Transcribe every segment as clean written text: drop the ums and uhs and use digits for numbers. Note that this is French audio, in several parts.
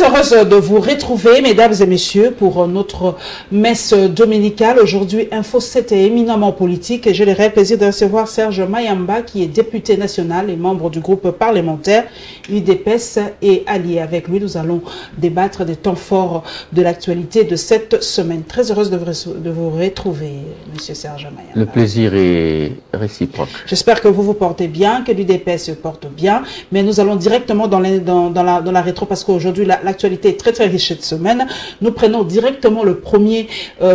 heureuse de vous retrouver, mesdames et messieurs, pour notre messe dominicale. Aujourd'hui, Info 7 est éminemment politique et j'ai le réel plaisir de recevoir Serge Mayamba, qui est député national et membre du groupe parlementaire UDPS et allié. Avec lui, nous allons débattre des temps forts de l'actualité de cette semaine. Très heureuse de vous retrouver, monsieur Serge Mayamba. Le plaisir est réciproque. J'espère que vous vous portez bien, que l'UDPS se porte bien, mais nous allons directement dans la rétro parce qu'aujourd'hui, l'actualité est très très riche cette semaine. Nous prenons directement le premier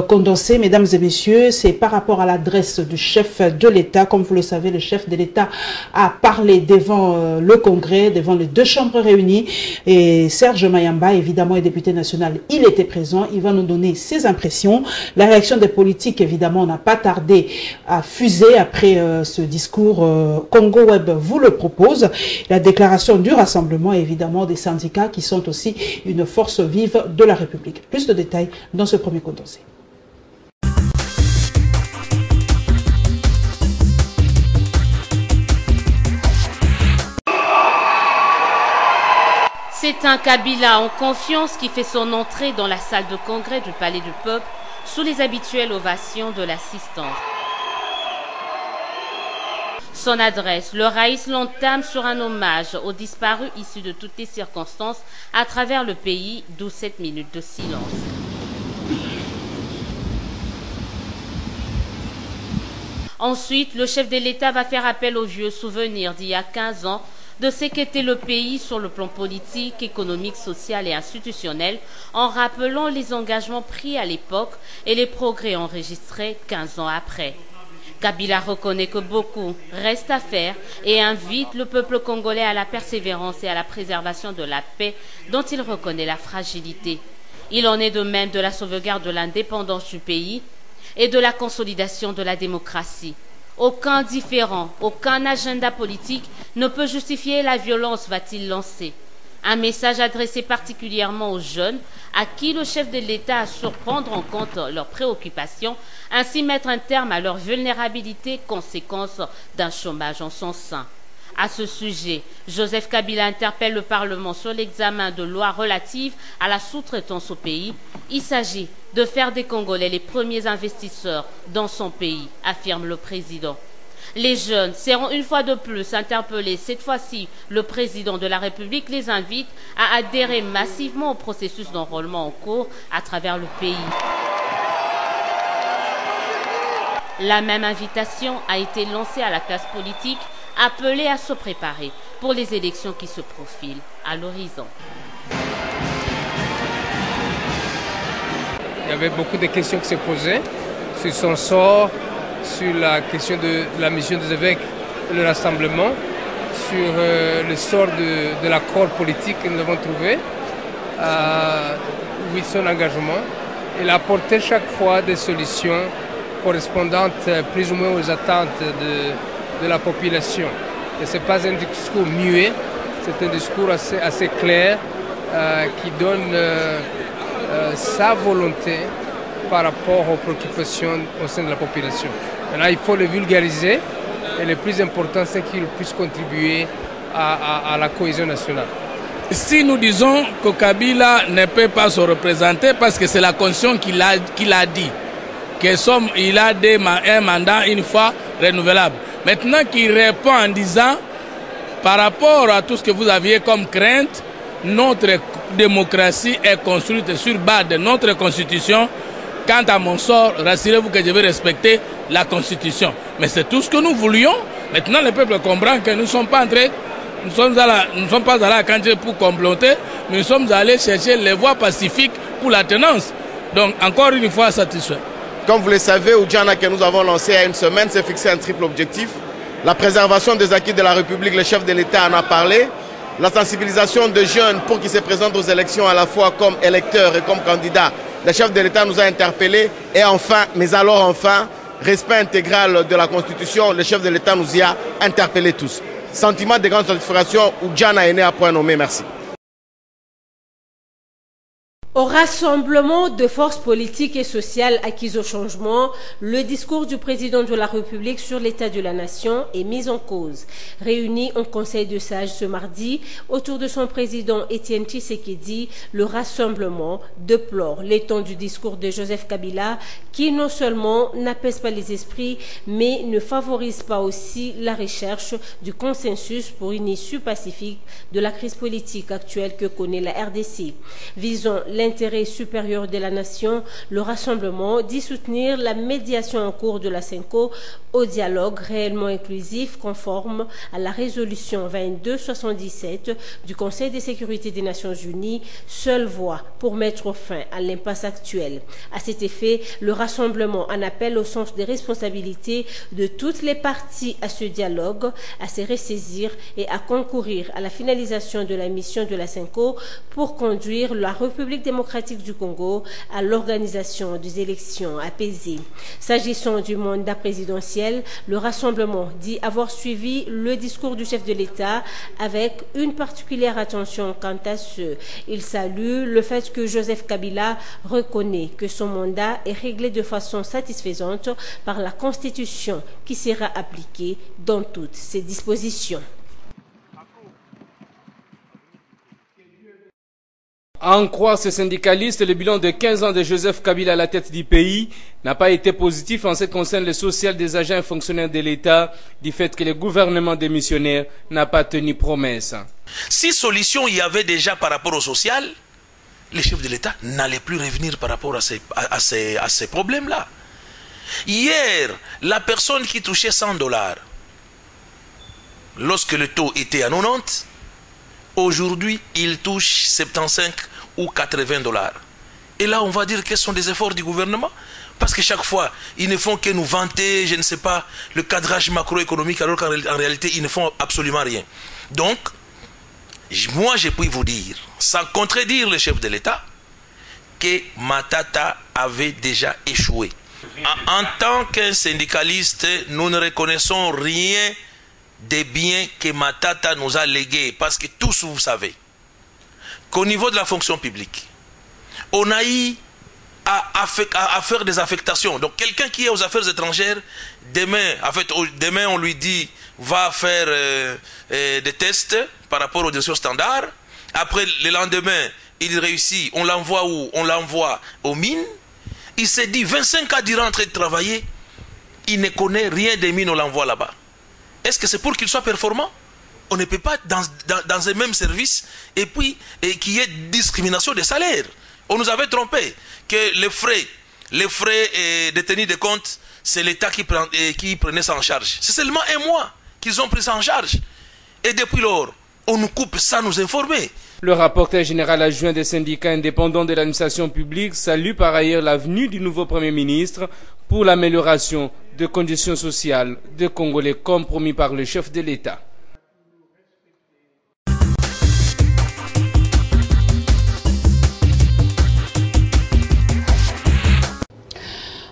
condensé, mesdames et messieurs. C'est par rapport à l'adresse du chef de l'État. Comme vous le savez, le chef de l'État a parlé devant le Congrès, devant les deux chambres réunies. Et Serge Mayamba, évidemment, est député national. Il était présent. Il va nous donner ses impressions. La réaction des politiques, évidemment, n'a pas tardé à fuser après ce discours. Congo Web vous le propose. La déclaration du rassemblement, évidemment, des syndicats qui sont aussi une force vive de la République. Plus de détails dans ce premier condensé. C'est un Kabila en confiance qui fait son entrée dans la salle de congrès du Palais du Peuple sous les habituelles ovations de l'assistance. Son adresse, le Raïs l'entame sur un hommage aux disparus issus de toutes les circonstances à travers le pays, d'où 7 minutes de silence. Ensuite, le chef de l'État va faire appel aux vieux souvenirs d'il y a 15 ans de ce qu'était le pays sur le plan politique, économique, social et institutionnel, en rappelant les engagements pris à l'époque et les progrès enregistrés 15 ans après. Kabila reconnaît que beaucoup reste à faire et invite le peuple congolais à la persévérance et à la préservation de la paix dont il reconnaît la fragilité. Il en est de même de la sauvegarde de l'indépendance du pays et de la consolidation de la démocratie. Aucun différend, aucun agenda politique ne peut justifier la violence, va-t-il lancer. Un message adressé particulièrement aux jeunes, à qui le chef de l'État assure prendre en compte leurs préoccupations, ainsi mettre un terme à leur vulnérabilité, conséquence d'un chômage en son sein. À ce sujet, Joseph Kabila interpelle le Parlement sur l'examen de lois relatives à la sous-traitance au pays. Il s'agit de faire des Congolais les premiers investisseurs dans son pays, affirme le président. Les jeunes seront une fois de plus interpellés. Cette fois-ci, le président de la République les invite à adhérer massivement au processus d'enrôlement en cours à travers le pays. La même invitation a été lancée à la classe politique, appelée à se préparer pour les élections qui se profilent à l'horizon. Il y avait beaucoup de questions qui se posaient sur son sort, sur la question de la mission des évêques et le rassemblement, sur le sort de l'accord politique que nous avons trouvé, oui, son engagement. Il a apporté chaque fois des solutions correspondantes plus ou moins aux attentes de la population. Et ce n'est pas un discours muet, c'est un discours assez clair qui donne sa volonté par rapport aux préoccupations au sein de la population. Maintenant, il faut le vulgariser et le plus important, c'est qu'il puisse contribuer à la cohésion nationale. Si nous disons que Kabila ne peut pas se représenter parce que c'est la Constitution qui l'a dit, qu'il a un mandat une fois renouvelable. Maintenant qu'il répond en disant, par rapport à tout ce que vous aviez comme crainte, notre démocratie est construite sur base de notre Constitution. Quant à mon sort, rassurez-vous que je vais respecter la Constitution. Mais c'est tout ce que nous voulions. Maintenant, le peuple comprend que nous ne sommes pas allés à Kandji pour comploter, mais nous sommes allés chercher les voies pacifiques pour la tenance. Donc, encore une fois, satisfait. Comme vous le savez, Oudjana que nous avons lancé il y a une semaine s'est fixé un triple objectif. La préservation des acquis de la République, le chef de l'État en a parlé. La sensibilisation des jeunes pour qu'ils se présentent aux élections à la fois comme électeurs et comme candidats. Le chef de l'État nous a interpellés. Et enfin, mais alors enfin, respect intégral de la Constitution, le chef de l'État nous y a interpellés tous. Sentiment de grande satisfaction, Oudjana est né à point nommé. Merci. Au rassemblement de forces politiques et sociales acquises au changement, le discours du président de la République sur l'état de la nation est mis en cause. Réuni en Conseil de sages ce mardi, autour de son président Étienne Tshisekedi, le rassemblement déplore l'étendue du discours de Joseph Kabila qui non seulement n'apaise pas les esprits, mais ne favorise pas aussi la recherche du consensus pour une issue pacifique de la crise politique actuelle que connaît la RDC. Visant l'intérêt supérieur de la nation, le rassemblement dit soutenir la médiation en cours de la CENCO au dialogue réellement inclusif conforme à la résolution 2277 du Conseil de sécurité des Nations Unies, seule voie pour mettre fin à l'impasse actuelle. À cet effet, le rassemblement en appelle au sens des responsabilités de toutes les parties à ce dialogue, à se ressaisir et à concourir à la finalisation de la mission de la CENCO pour conduire la République démocratique du Congo à l'organisation des élections apaisées. S'agissant du mandat présidentiel, le rassemblement dit avoir suivi le discours du chef de l'État avec une particulière attention quant à ce. Il salue le fait que Joseph Kabila reconnaît que son mandat est réglé de façon satisfaisante par la Constitution qui sera appliquée dans toutes ses dispositions. À en croire ces syndicalistes, le bilan de 15 ans de Joseph Kabila à la tête du pays n'a pas été positif en ce qui concerne le social des agents et fonctionnaires de l'État, du fait que le gouvernement démissionnaire n'a pas tenu promesse. Si solution il y avait déjà par rapport au social, les chefs de l'État n'allaient plus revenir par rapport à ces problèmes-là. Hier, la personne qui touchait $100, lorsque le taux était à 90, aujourd'hui, il touche 75 ou $80. Et là, on va dire quels sont les efforts du gouvernement. Parce que chaque fois, ils ne font que nous vanter, je ne sais pas, le cadrage macroéconomique, alors qu'en réalité, ils ne font absolument rien. Donc, moi, je peux vous dire, sans contredire le chef de l'État, que Matata avait déjà échoué. En tant que syndicaliste, nous ne reconnaissons rien des biens que Matata nous a légués. Parce que tous, vous savez, qu'au niveau de la fonction publique, on a eu à faire des affectations. Donc quelqu'un qui est aux affaires étrangères, demain on lui dit, va faire des tests par rapport aux dossiers standards. Après, le lendemain, il réussit, on l'envoie où? On l'envoie aux mines. Il s'est dit, 25 ans durant en train de travailler, il ne connaît rien des mines, on l'envoie là-bas. Est-ce que c'est pour qu'il soit performant? On ne peut pas dans un même service et puis qu'il y ait discrimination des salaires. On nous avait trompé que les frais de tenue de compte, c'est l'État qui prenait ça en charge. C'est seulement un mois qu'ils ont pris ça en charge. Et depuis lors, on nous coupe sans nous informer. Le rapporteur général adjoint des syndicats indépendants de l'administration publique salue par ailleurs la venue du nouveau Premier ministre pour l'amélioration des conditions sociales des Congolais comme promis par le chef de l'État.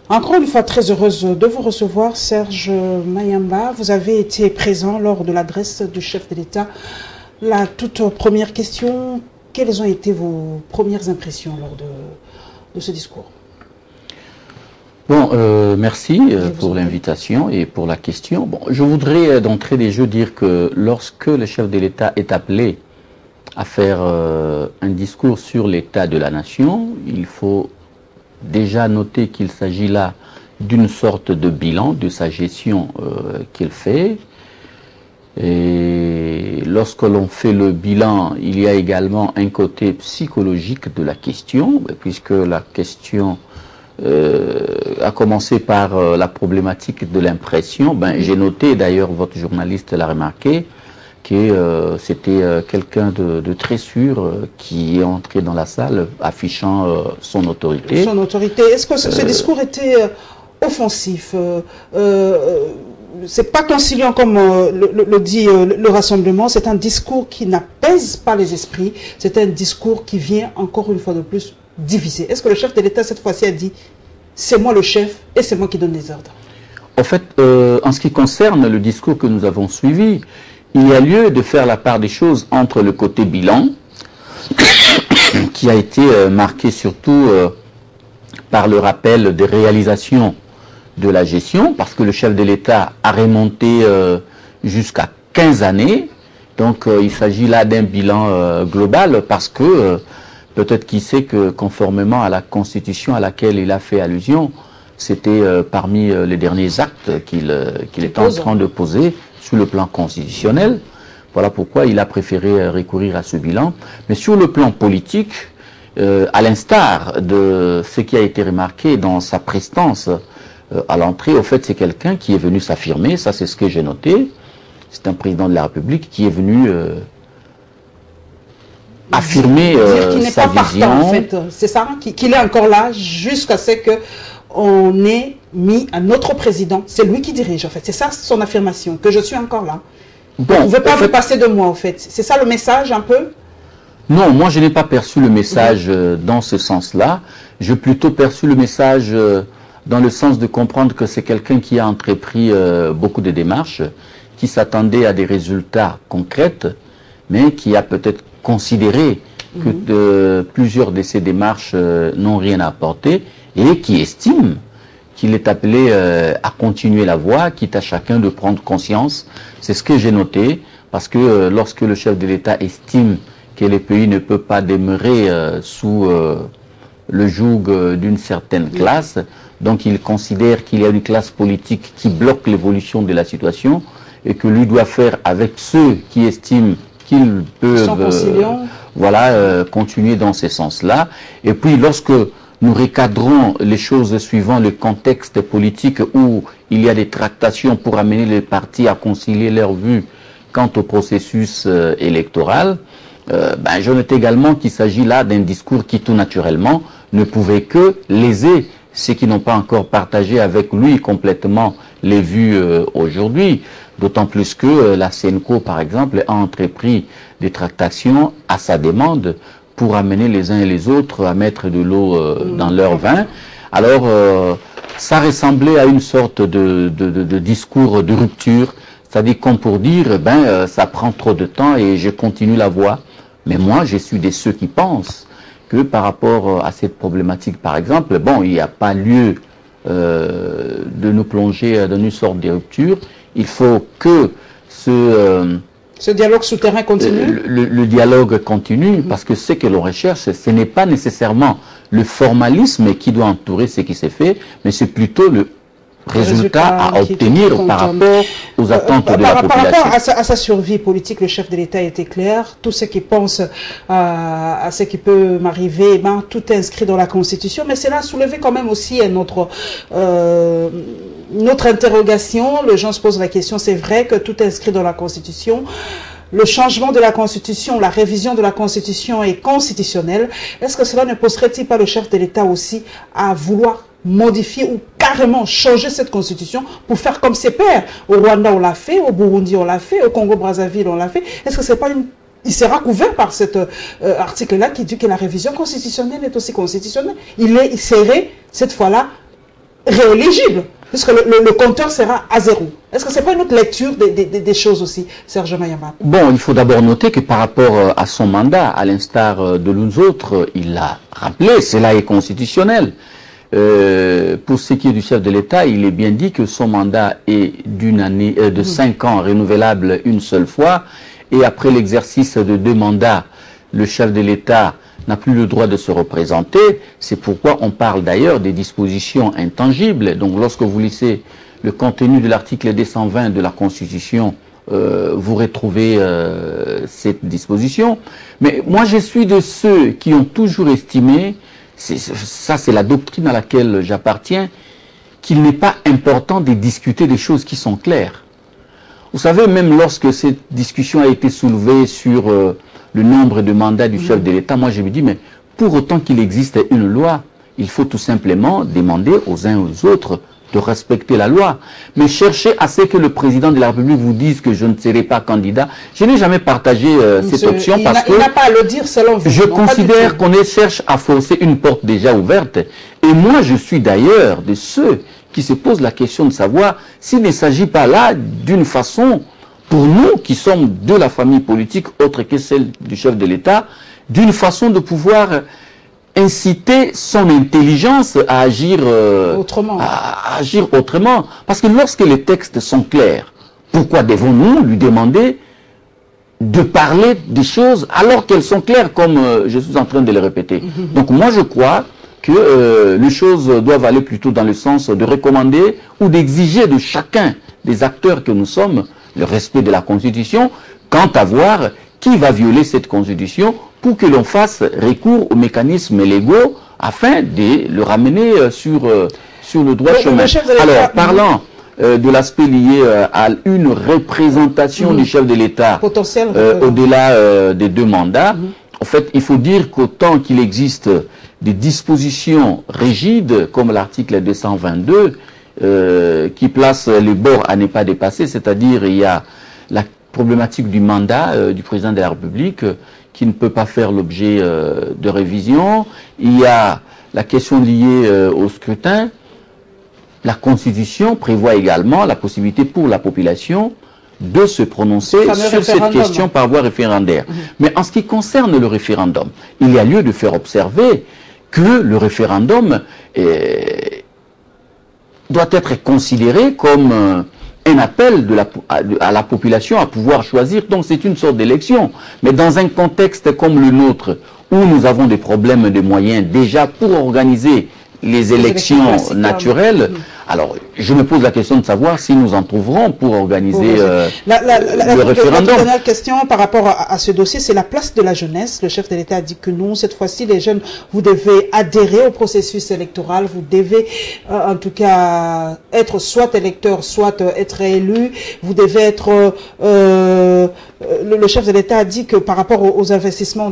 Encore une fois, très heureuse de vous recevoir, Serge Mayamba. Vous avez été présent lors de l'adresse du chef de l'État. La toute première question, quelles ont été vos premières impressions lors de ce discours? Bon, merci pour l'invitation et pour la question. Bon, je voudrais d'entrée des jeux dire que lorsque le chef de l'État est appelé à faire un discours sur l'état de la nation, il faut déjà noter qu'il s'agit là d'une sorte de bilan de sa gestion qu'il fait. Et lorsque l'on fait le bilan, il y a également un côté psychologique de la question, puisque la question a commencé par la problématique de l'impression. J'ai noté, d'ailleurs, votre journaliste l'a remarqué, que c'était quelqu'un de très sûr qui est entré dans la salle affichant son autorité. Son autorité. Est-ce que ce discours était offensif? C'est pas conciliant comme le dit le rassemblement, c'est un discours qui n'apaise pas les esprits, c'est un discours qui vient encore une fois de plus diviser. Est-ce que le chef de l'État cette fois-ci a dit c'est moi le chef et c'est moi qui donne les ordres? En fait, en ce qui concerne le discours que nous avons suivi, il y a lieu de faire la part des choses entre le côté bilan qui a été marqué surtout par le rappel des réalisations de la gestion, parce que le chef de l'État a remonté jusqu'à 15 années. Donc il s'agit là d'un bilan global, parce que peut-être qu'il sait que conformément à la Constitution à laquelle il a fait allusion, c'était parmi les derniers actes qu'il est en train de poser sur le plan constitutionnel. Voilà pourquoi il a préféré recourir à ce bilan. Mais sur le plan politique, à l'instar de ce qui a été remarqué dans sa prestance à l'entrée, au fait, c'est quelqu'un qui est venu s'affirmer, ça c'est ce que j'ai noté. C'est un président de la République qui est venu affirmer sa vision. En fait. C'est ça, qu'il est encore là jusqu'à ce qu'on ait mis un autre président. C'est lui qui dirige, en fait. C'est ça son affirmation, que je suis encore là. Bon, on ne veut pas vous passer de moi, en fait. C'est ça le message, un peu? Non, moi je n'ai pas perçu le message dans ce sens-là. J'ai plutôt perçu le message dans le sens de comprendre que c'est quelqu'un qui a entrepris beaucoup de démarches, qui s'attendait à des résultats concrets, mais qui a peut-être considéré que plusieurs de ces démarches n'ont rien apporté et qui estime qu'il est appelé à continuer la voie, quitte à chacun de prendre conscience. C'est ce que j'ai noté, parce que lorsque le chef de l'État estime que le pays ne peut pas demeurer sous le joug d'une certaine classe, donc il considère qu'il y a une classe politique qui bloque l'évolution de la situation et que lui doit faire avec ceux qui estiment qu'ils peuvent continuer dans ce sens-là. Et puis lorsque nous recadrons les choses suivant le contexte politique où il y a des tractations pour amener les partis à concilier leurs vues quant au processus électoral, je note également qu'il s'agit là d'un discours qui tout naturellement ne pouvait que léser ceux qui n'ont pas encore partagé avec lui complètement les vues aujourd'hui. D'autant plus que la CENCO, par exemple, a entrepris des tractations à sa demande pour amener les uns et les autres à mettre de l'eau dans leur vin. Alors, ça ressemblait à une sorte de discours de rupture, c'est-à-dire comme pour dire, ça prend trop de temps et je continue la voie. Mais moi, je suis de ceux qui pensent que par rapport à cette problématique, par exemple, il n'y a pas lieu de nous plonger dans une sorte de rupture. Il faut que ce dialogue souterrain continue. Le dialogue continue, parce que ce que l'on recherche, ce n'est pas nécessairement le formalisme qui doit entourer ce qui s'est fait, mais c'est plutôt le résultat à obtenir par rapport aux attentes de la population. Par rapport à sa survie politique, le chef de l'État était clair. Tout ce qui pense à ce qui peut m'arriver, tout est inscrit dans la Constitution. Mais cela a soulevé quand même aussi notre interrogation. Les gens se posent la question, c'est vrai que tout est inscrit dans la Constitution. Le changement de la Constitution, la révision de la Constitution est constitutionnelle. Est-ce que cela ne pousserait-il pas le chef de l'État aussi à vouloir modifier ou carrément changer cette constitution pour faire comme ses pairs? Au Rwanda on l'a fait, au Burundi on l'a fait, au Congo-Brazzaville on l'a fait. Est-ce que c'est pas il sera couvert par cet article-là qui dit que la révision constitutionnelle est aussi constitutionnelle? Il serait cette fois-là rééligible, puisque le compteur sera à zéro. Est-ce que c'est pas une autre lecture des choses aussi, Serge Mayamba? Bon, il faut d'abord noter que par rapport à son mandat, à l'instar de nous autres, il l'a rappelé, cela est constitutionnel. Pour ce qui est du chef de l'État, il est bien dit que son mandat est de 5 ans renouvelable une seule fois, et après l'exercice de 2 mandats, le chef de l'État n'a plus le droit de se représenter. C'est pourquoi on parle d'ailleurs des dispositions intangibles. Donc lorsque vous lisez le contenu de l'article 220 de la Constitution, vous retrouvez cette disposition. Mais moi je suis de ceux qui ont toujours estimé, ça c'est la doctrine à laquelle j'appartiens, qu'il n'est pas important de discuter des choses qui sont claires. Vous savez, même lorsque cette discussion a été soulevée sur le nombre de mandats du chef de l'État, moi je me dis, mais pour autant qu'il existe une loi, il faut tout simplement demander aux uns et aux autres de respecter la loi. Mais chercher à ce que le président de la République vous dise que je ne serai pas candidat, je n'ai jamais partagé cette option parce que il n'a pas à le dire selon vous. Je considère qu'on cherche à forcer une porte déjà ouverte. Et moi, je suis d'ailleurs de ceux qui se posent la question de savoir s'il ne s'agit pas là d'une façon, pour nous qui sommes de la famille politique autre que celle du chef de l'État, d'une façon de pouvoir inciter son intelligence à agir autrement. Parce que lorsque les textes sont clairs, pourquoi devons-nous lui demander de parler des choses alors qu'elles sont claires, comme je suis en train de le répéter. Donc moi je crois que les choses doivent aller plutôt dans le sens de recommander ou d'exiger de chacun des acteurs que nous sommes le respect de la Constitution, quant à voir qui va violer cette Constitution pour que l'on fasse recours aux mécanismes légaux afin de le ramener sur le droit chemin. Alors, parlant de l'aspect lié à une représentation du chef de l'État au-delà des 2 mandats, en fait, il faut dire qu'autant qu'il existe des dispositions rigides, comme l'article 222, qui place les bords à ne pas dépasser, c'est-à-dire il y a la problématique du mandat du président de la République qui ne peut pas faire l'objet de révision, il y a la question liée au scrutin. La Constitution prévoit également la possibilité pour la population de se prononcer sur cette question par voie référendaire. Mais en ce qui concerne le référendum, il y a lieu de faire observer que le référendum doit être considéré comme un appel à la population à pouvoir choisir. Donc c'est une sorte d'élection. Mais dans un contexte comme le nôtre, où nous avons des problèmes de moyens déjà pour organiser les élections naturelles, alors je me pose la question de savoir si nous en trouverons pour organiser le référendum. La dernière question par rapport à ce dossier, c'est la place de la jeunesse. Le chef de l'État a dit que non, cette fois-ci, les jeunes, vous devez adhérer au processus électoral, vous devez en tout cas être soit électeur, soit être élu, vous devez être... le chef de l'État a dit que par rapport aux investissements,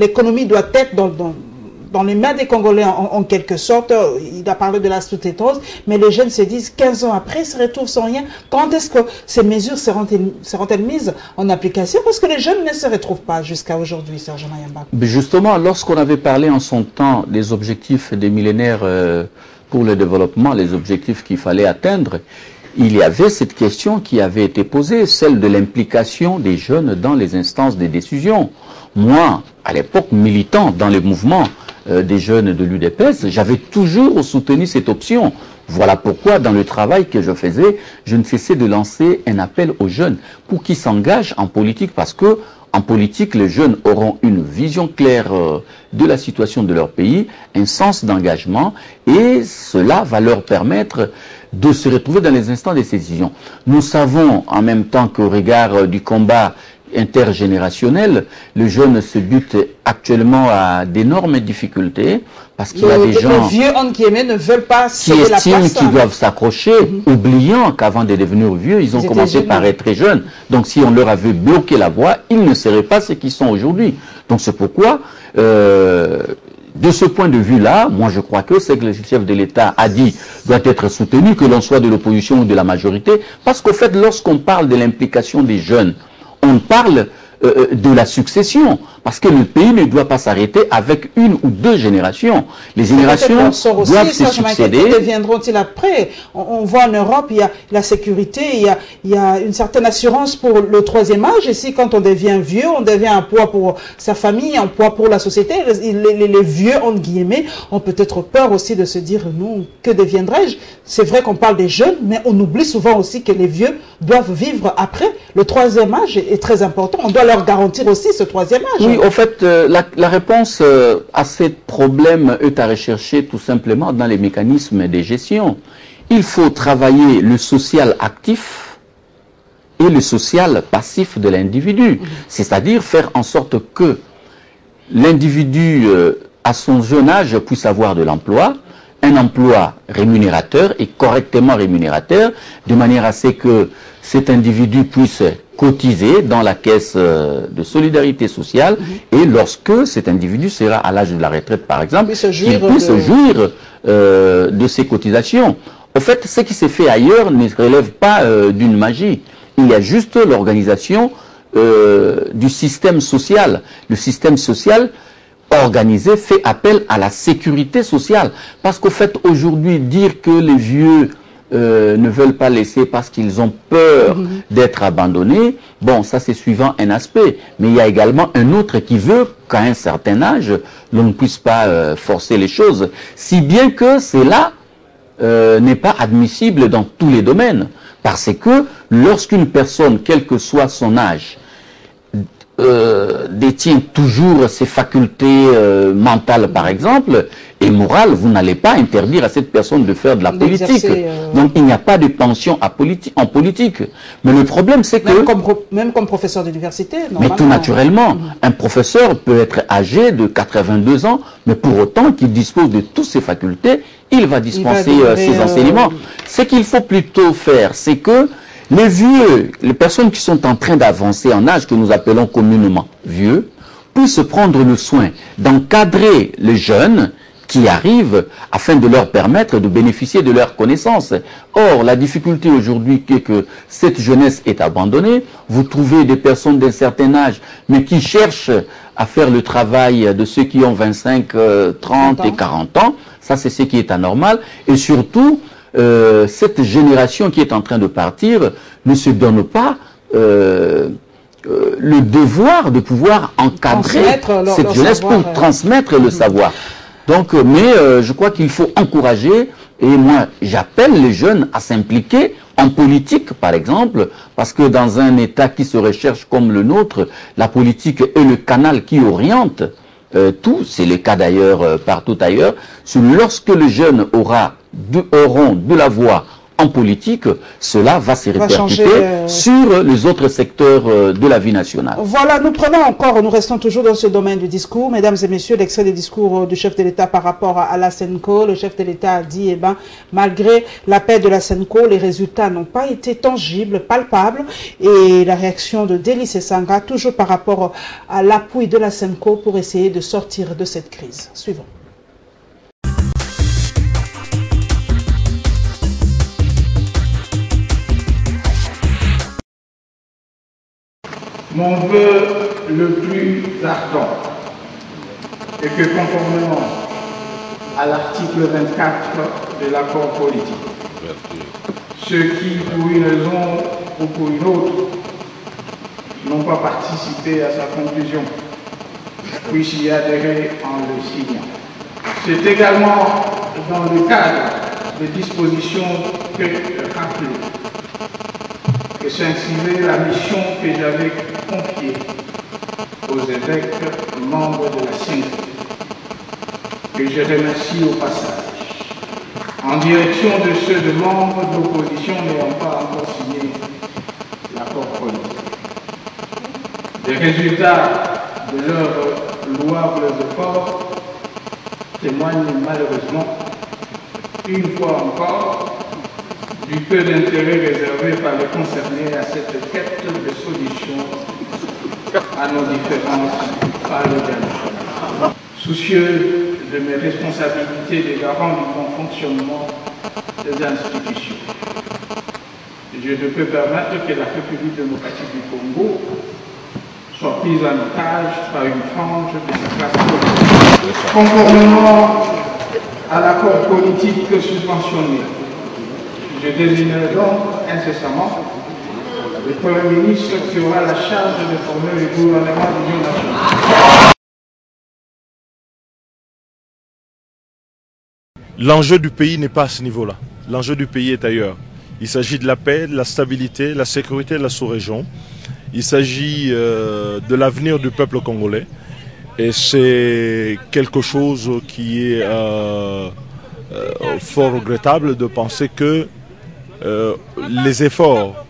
l'économie doit être dans les mains des Congolais en quelque sorte. Il a parlé de la sous-traitance, mais les jeunes se disent 15 ans après, ils se retrouvent sans rien. Quand est-ce que ces mesures seront-elles mises en application? Parce que les jeunes ne se retrouvent pas jusqu'à aujourd'hui, Serge Mayamba. Justement, lorsqu'on avait parlé en son temps des objectifs des millénaires pour le développement, les objectifs qu'il fallait atteindre, il y avait cette question qui avait été posée, celle de l'implication des jeunes dans les instances de décision. Moi, à l'époque, militant dans les mouvements des jeunes de l'UDPS, j'avais toujours soutenu cette option. Voilà pourquoi, dans le travail que je faisais, je ne cessais de lancer un appel aux jeunes pour qu'ils s'engagent en politique, parce que en politique, les jeunes auront une vision claire de la situation de leur pays, un sens d'engagement, et cela va leur permettre de se retrouver dans les instants de décision. Nous savons en même temps qu'au regard du combat intergénérationnel, le jeune se bute actuellement à d'énormes difficultés parce qu'il y a des gens vieux ne veulent pas qui estiment qu'ils doivent s'accrocher, oubliant qu'avant de devenir vieux, ils ont commencé par être très jeunes. Donc si on leur avait bloqué la voie, ils ne seraient pas ce qu'ils sont aujourd'hui. Donc c'est pourquoi, de ce point de vue-là, moi je crois que ce que le chef de l'État a dit doit être soutenu, que l'on soit de l'opposition ou de la majorité, parce qu'au fait, lorsqu'on parle de l'implication des jeunes, on parle de la succession, parce que le pays ne doit pas s'arrêter avec 1 ou 2 générations. Les générations doivent se succéder. Que deviendront-ils après? On voit en Europe, il y a la sécurité, il y a une certaine assurance pour le 3e âge. Ici, quand on devient vieux, on devient un poids pour sa famille, un poids pour la société. Les vieux, entre guillemets, ont peut-être peur aussi de se dire, non, que deviendrai-je? C'est vrai qu'on parle des jeunes, mais on oublie souvent aussi que les vieux doivent vivre après. Le 3e âge est très important. On doit leur garantir aussi ce 3e âge. Oui, en fait, la réponse à ce problème est à rechercher tout simplement dans les mécanismes de gestion. Il faut travailler le social actif et le social passif de l'individu. C'est-à-dire faire en sorte que l'individu, à son jeune âge, puisse avoir de l'emploi, un emploi rémunérateur et correctement rémunérateur, de manière à ce que cet individu puisse cotiser dans la caisse de solidarité sociale, et lorsque cet individu sera à l'âge de la retraite, par exemple, il puisse jouir de ses cotisations. En fait, ce qui s'est fait ailleurs ne relève pas d'une magie. Il y a juste l'organisation du système social. Le système social organisé fait appel à la sécurité sociale. Parce qu'au fait, aujourd'hui, dire que les vieux ne veulent pas laisser parce qu'ils ont peur d'être abandonnés. Bon, ça c'est suivant un aspect. Mais il y a également un autre qui veut qu'à un certain âge, l'on ne puisse pas forcer les choses. Si bien que cela n'est pas admissible dans tous les domaines. Parce que lorsqu'une personne, quel que soit son âge, détient toujours ses facultés mentales par exemple et morales, vous n'allez pas interdire à cette personne de faire de la politique. Donc il n'y a pas de pension en politique. Mais le problème c'est que... Même comme professeur d'université, mais tout naturellement, un professeur peut être âgé de 82 ans, mais pour autant qu'il dispose de toutes ses facultés, il va dispenser ses enseignements. Ce qu'il faut plutôt faire, c'est que les vieux, les personnes qui sont en train d'avancer en âge, que nous appelons communément vieux, puissent prendre le soin d'encadrer les jeunes qui arrivent afin de leur permettre de bénéficier de leurs connaissances. Or, la difficulté aujourd'hui est que cette jeunesse est abandonnée. Vous trouvez des personnes d'un certain âge, mais qui cherchent à faire le travail de ceux qui ont 25, 30 et 40 ans. Ça, c'est ce qui est anormal. Et surtout, cette génération qui est en train de partir ne se donne pas le devoir de pouvoir encadrer cette jeunesse pour transmettre le savoir. Donc, mais je crois qu'il faut encourager, et moi j'appelle les jeunes à s'impliquer en politique par exemple, parce que dans un État qui se recherche comme le nôtre, la politique est le canal qui oriente tout, c'est le cas d'ailleurs partout ailleurs. Lorsque les jeunes auront de la voix en politique, cela va se répercuter sur les autres secteurs de la vie nationale. Voilà, nous restons toujours dans ce domaine du discours. Mesdames et messieurs, l'extrait des discours du chef de l'État par rapport à la SENCO. Le chef de l'État a dit, eh ben, malgré l'appel de la SENCO, les résultats n'ont pas été tangibles, palpables. Et la réaction de Délice Sanga, toujours par rapport à l'appui de la SENCO pour essayer de sortir de cette crise. Suivons. Mon vœu le plus ardent est que conformément à l'article 24 de l'accord politique, ceux qui, pour une raison ou pour une autre, n'ont pas participé à sa conclusion, puissent y adhérer en le signant. C'est également dans le cadre des dispositions que rappelées que s'inscrivait la mission que j'avais confiée aux évêques membres de la SENCO, que je remercie au passage, en direction de ceux de membres de l'opposition n'ayant pas encore signé l'accord politique. Les résultats de leurs louables efforts témoignent malheureusement, une fois encore, du peu d'intérêt réservé par les concernés à cette quête de solution à nos différences par le dialogue. Soucieux de mes responsabilités de garant du bon fonctionnement des institutions, je ne peux permettre que la République démocratique du Congo soit prise en otage par une frange de sa classe politique. Conformément à l'accord politique subventionné, je désignerai donc incessamment le Premier ministre qui aura la charge de former le gouvernement de l'Union nationale. L'enjeu du pays n'est pas à ce niveau-là. L'enjeu du pays est ailleurs. Il s'agit de la paix, de la stabilité, de la sécurité de la sous-région. Il s'agit de l'avenir du peuple congolais. Et c'est quelque chose qui est fort regrettable de penser que les efforts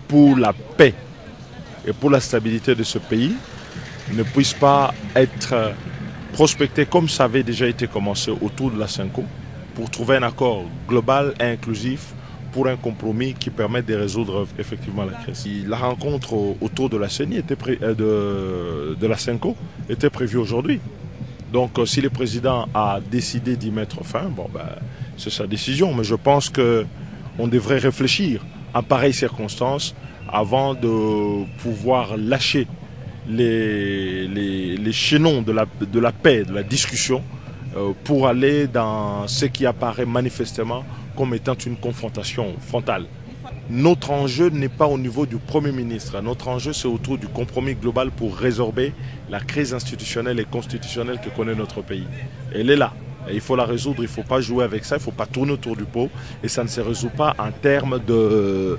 pour la paix et pour la stabilité de ce pays ne puissent pas être prospectés comme ça avait déjà été commencé autour de la SENCO pour trouver un accord global et inclusif pour un compromis qui permette de résoudre effectivement la crise. La rencontre autour de la CENI de la SENCO était prévue aujourd'hui. Donc si le président a décidé d'y mettre fin, bon, ben, c'est sa décision, mais je pense que on devrait réfléchir en pareilles circonstances avant de pouvoir lâcher les chaînons de la paix, de la discussion pour aller dans ce qui apparaît manifestement comme étant une confrontation frontale. Notre enjeu n'est pas au niveau du Premier ministre. Notre enjeu, c'est autour du compromis global pour résorber la crise institutionnelle et constitutionnelle que connaît notre pays. Elle est là. Et il faut la résoudre, il ne faut pas jouer avec ça, il ne faut pas tourner autour du pot. Et ça ne se résout pas en termes de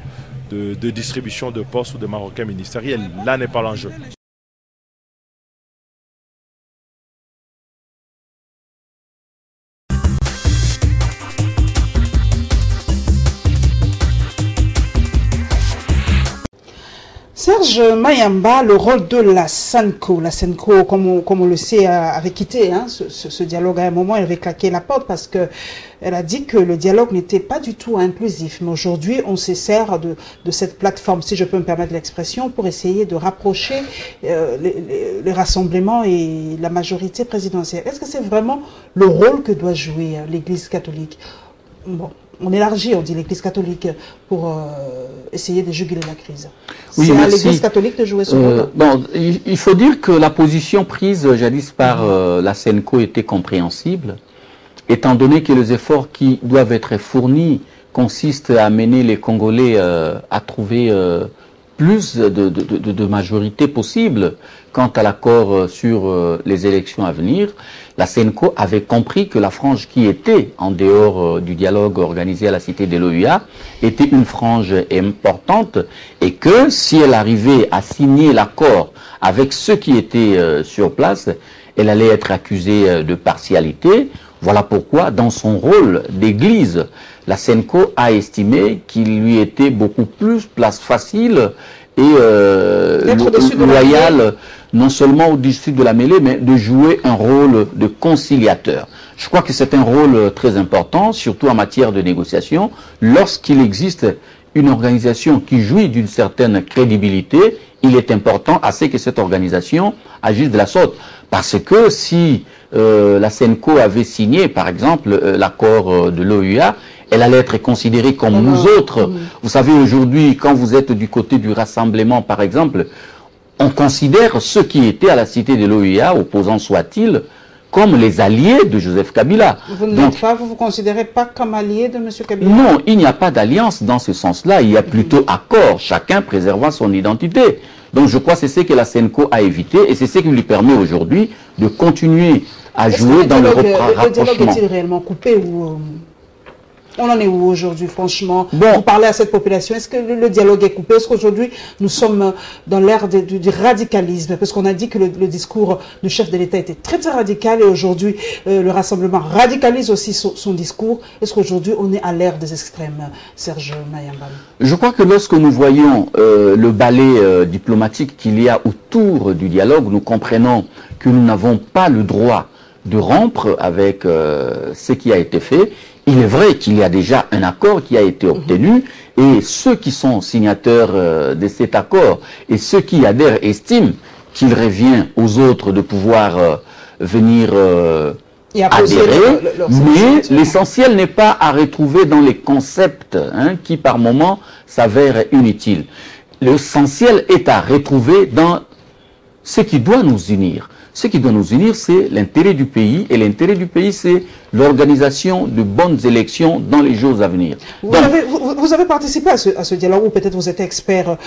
distribution de postes ou de Marocains ministériels. Là n'est pas l'enjeu. Serge Mayamba, le rôle de la SENCO. La SENCO, comme on le sait, avait quitté ce dialogue à un moment, elle avait claqué la porte parce que elle a dit que le dialogue n'était pas du tout inclusif. Mais aujourd'hui, on se sert de cette plateforme, si je peux me permettre l'expression, pour essayer de rapprocher les rassemblements et la majorité présidentielle. Est-ce que c'est vraiment le rôle que doit jouer l'Église catholique? Bon, on élargit, on dit l'Église catholique, pour essayer de juguler la crise. Oui, c'est à l'Église catholique de jouer son rôle. Bon, il faut dire que la position prise jadis par la SENCO était compréhensible, étant donné que les efforts qui doivent être fournis consistent à amener les Congolais à trouver plus de majorité possible quant à l'accord sur les élections à venir. La SENCO avait compris que la frange qui était en dehors du dialogue organisé à la cité de l'OUA était une frange importante et que si elle arrivait à signer l'accord avec ceux qui étaient sur place, elle allait être accusée de partialité. Voilà pourquoi, dans son rôle d'église, la SENCO a estimé qu'il lui était beaucoup plus place facile et loyal, non seulement au-dessus de la mêlée, mais de jouer un rôle de conciliateur. Je crois que c'est un rôle très important, surtout en matière de négociation. Lorsqu'il existe une organisation qui jouit d'une certaine crédibilité, il est important à ce que cette organisation agisse de la sorte. Parce que si la SENCO avait signé, par exemple, l'accord de l'OUA, elle allait être considérée comme nous autres. Vous savez, aujourd'hui, quand vous êtes du côté du rassemblement, par exemple, on considère ceux qui étaient à la cité de l'OUA, opposants soient-ils, comme les alliés de Joseph Kabila. Vous ne l'êtes pas, vous vous considérez pas comme allié de M. Kabila? Non, il n'y a pas d'alliance dans ce sens-là. Il y a plutôt accord, chacun préservant son identité. Donc je crois que c'est ce que la SENCO a évité et c'est ce qui lui permet aujourd'hui de continuer à jouer dans le rapprochement. Le dialogue est-il réellement coupé ou on en est où aujourd'hui, franchement? Vous parlez à cette population, est-ce que le dialogue est coupé? Est-ce qu'aujourd'hui, nous sommes dans l'ère du radicalisme? Parce qu'on a dit que le discours du chef de l'État était très très radical et aujourd'hui, le Rassemblement radicalise aussi son discours. Est-ce qu'aujourd'hui, on est à l'ère des extrêmes, Serge Mayamba? Je crois que lorsque nous voyons le balai diplomatique qu'il y a autour du dialogue, nous comprenons que nous n'avons pas le droit de rompre avec ce qui a été fait. Il est vrai qu'il y a déjà un accord qui a été obtenu et ceux qui sont signataires de cet accord et ceux qui adhèrent estiment qu'il revient aux autres de pouvoir venir adhérer, mais l'essentiel n'est pas à retrouver dans les concepts qui par moments s'avèrent inutiles. L'essentiel est à retrouver dans ce qui doit nous unir. Ce qui doit nous unir, c'est l'intérêt du pays, et l'intérêt du pays, c'est l'organisation de bonnes élections dans les jours à venir. Vous avez participé à ce dialogue, ou peut-être vous êtes expert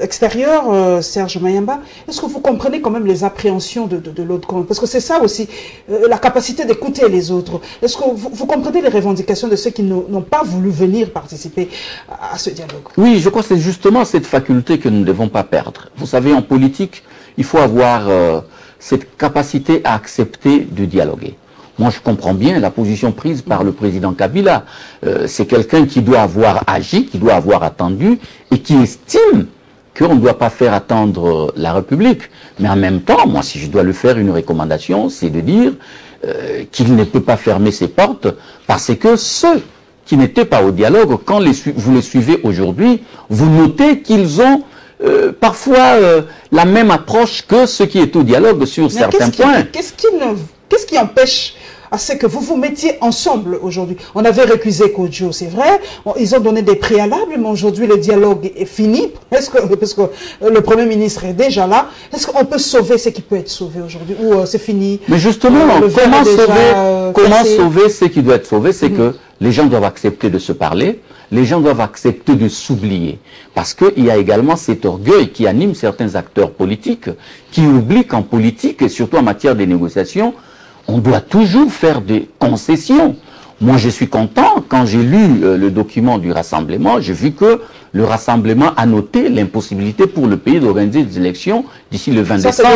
extérieur, Serge Mayamba. Est-ce que vous comprenez quand même les appréhensions de l'autre camp? Parce que c'est ça aussi, la capacité d'écouter les autres. Est-ce que vous comprenez les revendications de ceux qui n'ont pas voulu venir participer à ce dialogue? Oui, je crois que c'est justement cette faculté que nous ne devons pas perdre. Vous savez, en politique, il faut avoir cette capacité à accepter de dialoguer. Moi, je comprends bien la position prise par le président Kabila. C'est quelqu'un qui doit avoir agi, qui doit avoir attendu et qui estime qu'on ne doit pas faire attendre la République. Mais en même temps, moi, si je dois lui faire une recommandation, c'est de dire qu'il ne peut pas fermer ses portes parce que ceux qui n'étaient pas au dialogue, quand vous les suivez aujourd'hui, vous notez qu'ils ont parfois la même approche que ceux qui étaient au dialogue sur certains points. Qu'est-ce qui empêche à ce que vous vous mettiez ensemble aujourd'hui. On avait récusé Kodjo, c'est vrai, ils ont donné des préalables, mais aujourd'hui le dialogue est fini, parce que le Premier ministre est déjà là. Est-ce qu'on peut sauver ce qui peut être sauvé aujourd'hui, ou c'est fini? Mais justement, comment sauver ce qui doit être sauvé? C'est que les gens doivent accepter de se parler, les gens doivent accepter de s'oublier. Parce qu'il y a également cet orgueil qui anime certains acteurs politiques, qui oublient qu'en politique, et surtout en matière de négociations, on doit toujours faire des concessions. Moi, je suis content, quand j'ai lu le document du rassemblement, j'ai vu que le rassemblement a noté l'impossibilité pour le pays d'organiser des élections d'ici le 20 décembre.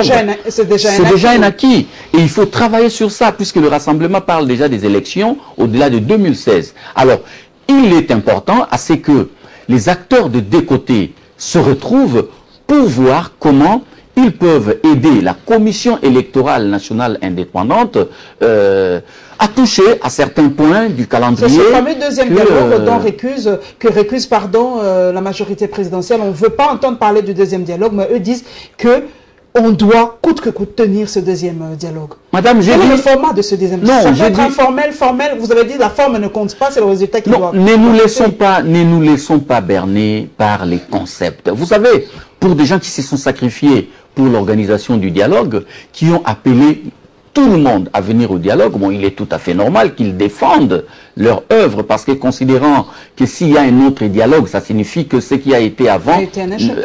C'est déjà un acquis. Et il faut travailler sur ça, puisque le rassemblement parle déjà des élections au-delà de 2016. Alors, il est important à ce que les acteurs de deux côtés se retrouvent pour voir comment ils peuvent aider la Commission électorale nationale indépendante à toucher à certains points du calendrier. C'est ce fameux deuxième dialogue dont récuse la majorité présidentielle. On ne veut pas entendre parler du deuxième dialogue, mais eux disent que on doit coûte que coûte tenir ce deuxième dialogue. Madame, j'ai dit... Quel est le format de ce deuxième dialogue? Ça peut être informel, formel. Vous avez dit la forme ne compte pas, c'est le résultat qui doit... Ne nous laissons pas berner par les concepts. Vous savez, pour des gens qui se sont sacrifiés pour l'organisation du dialogue, qui ont appelé tout le monde à venir au dialogue, bon, il est tout à fait normal qu'ils défendent leur œuvre, parce que considérant que s'il y a un autre dialogue, ça signifie que ce qui a été avant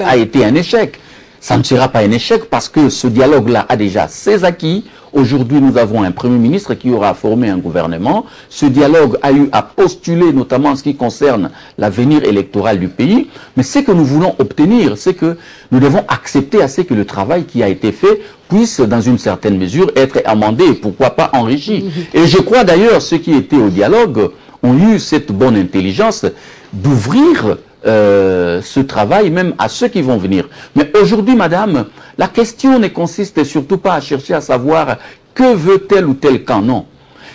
a été un échec. Ça ne sera pas un échec parce que ce dialogue-là a déjà ses acquis. Aujourd'hui, nous avons un Premier ministre qui aura formé un gouvernement. Ce dialogue a eu à postuler, notamment en ce qui concerne l'avenir électoral du pays. Mais ce que nous voulons obtenir, c'est que nous devons accepter à ce que le travail qui a été fait puisse, dans une certaine mesure, être amendé et pourquoi pas enrichi. Et je crois d'ailleurs, ceux qui étaient au dialogue ont eu cette bonne intelligence d'ouvrir ce travail même à ceux qui vont venir. Mais aujourd'hui, madame, la question ne consiste surtout pas à chercher à savoir que veut tel ou tel camp, non.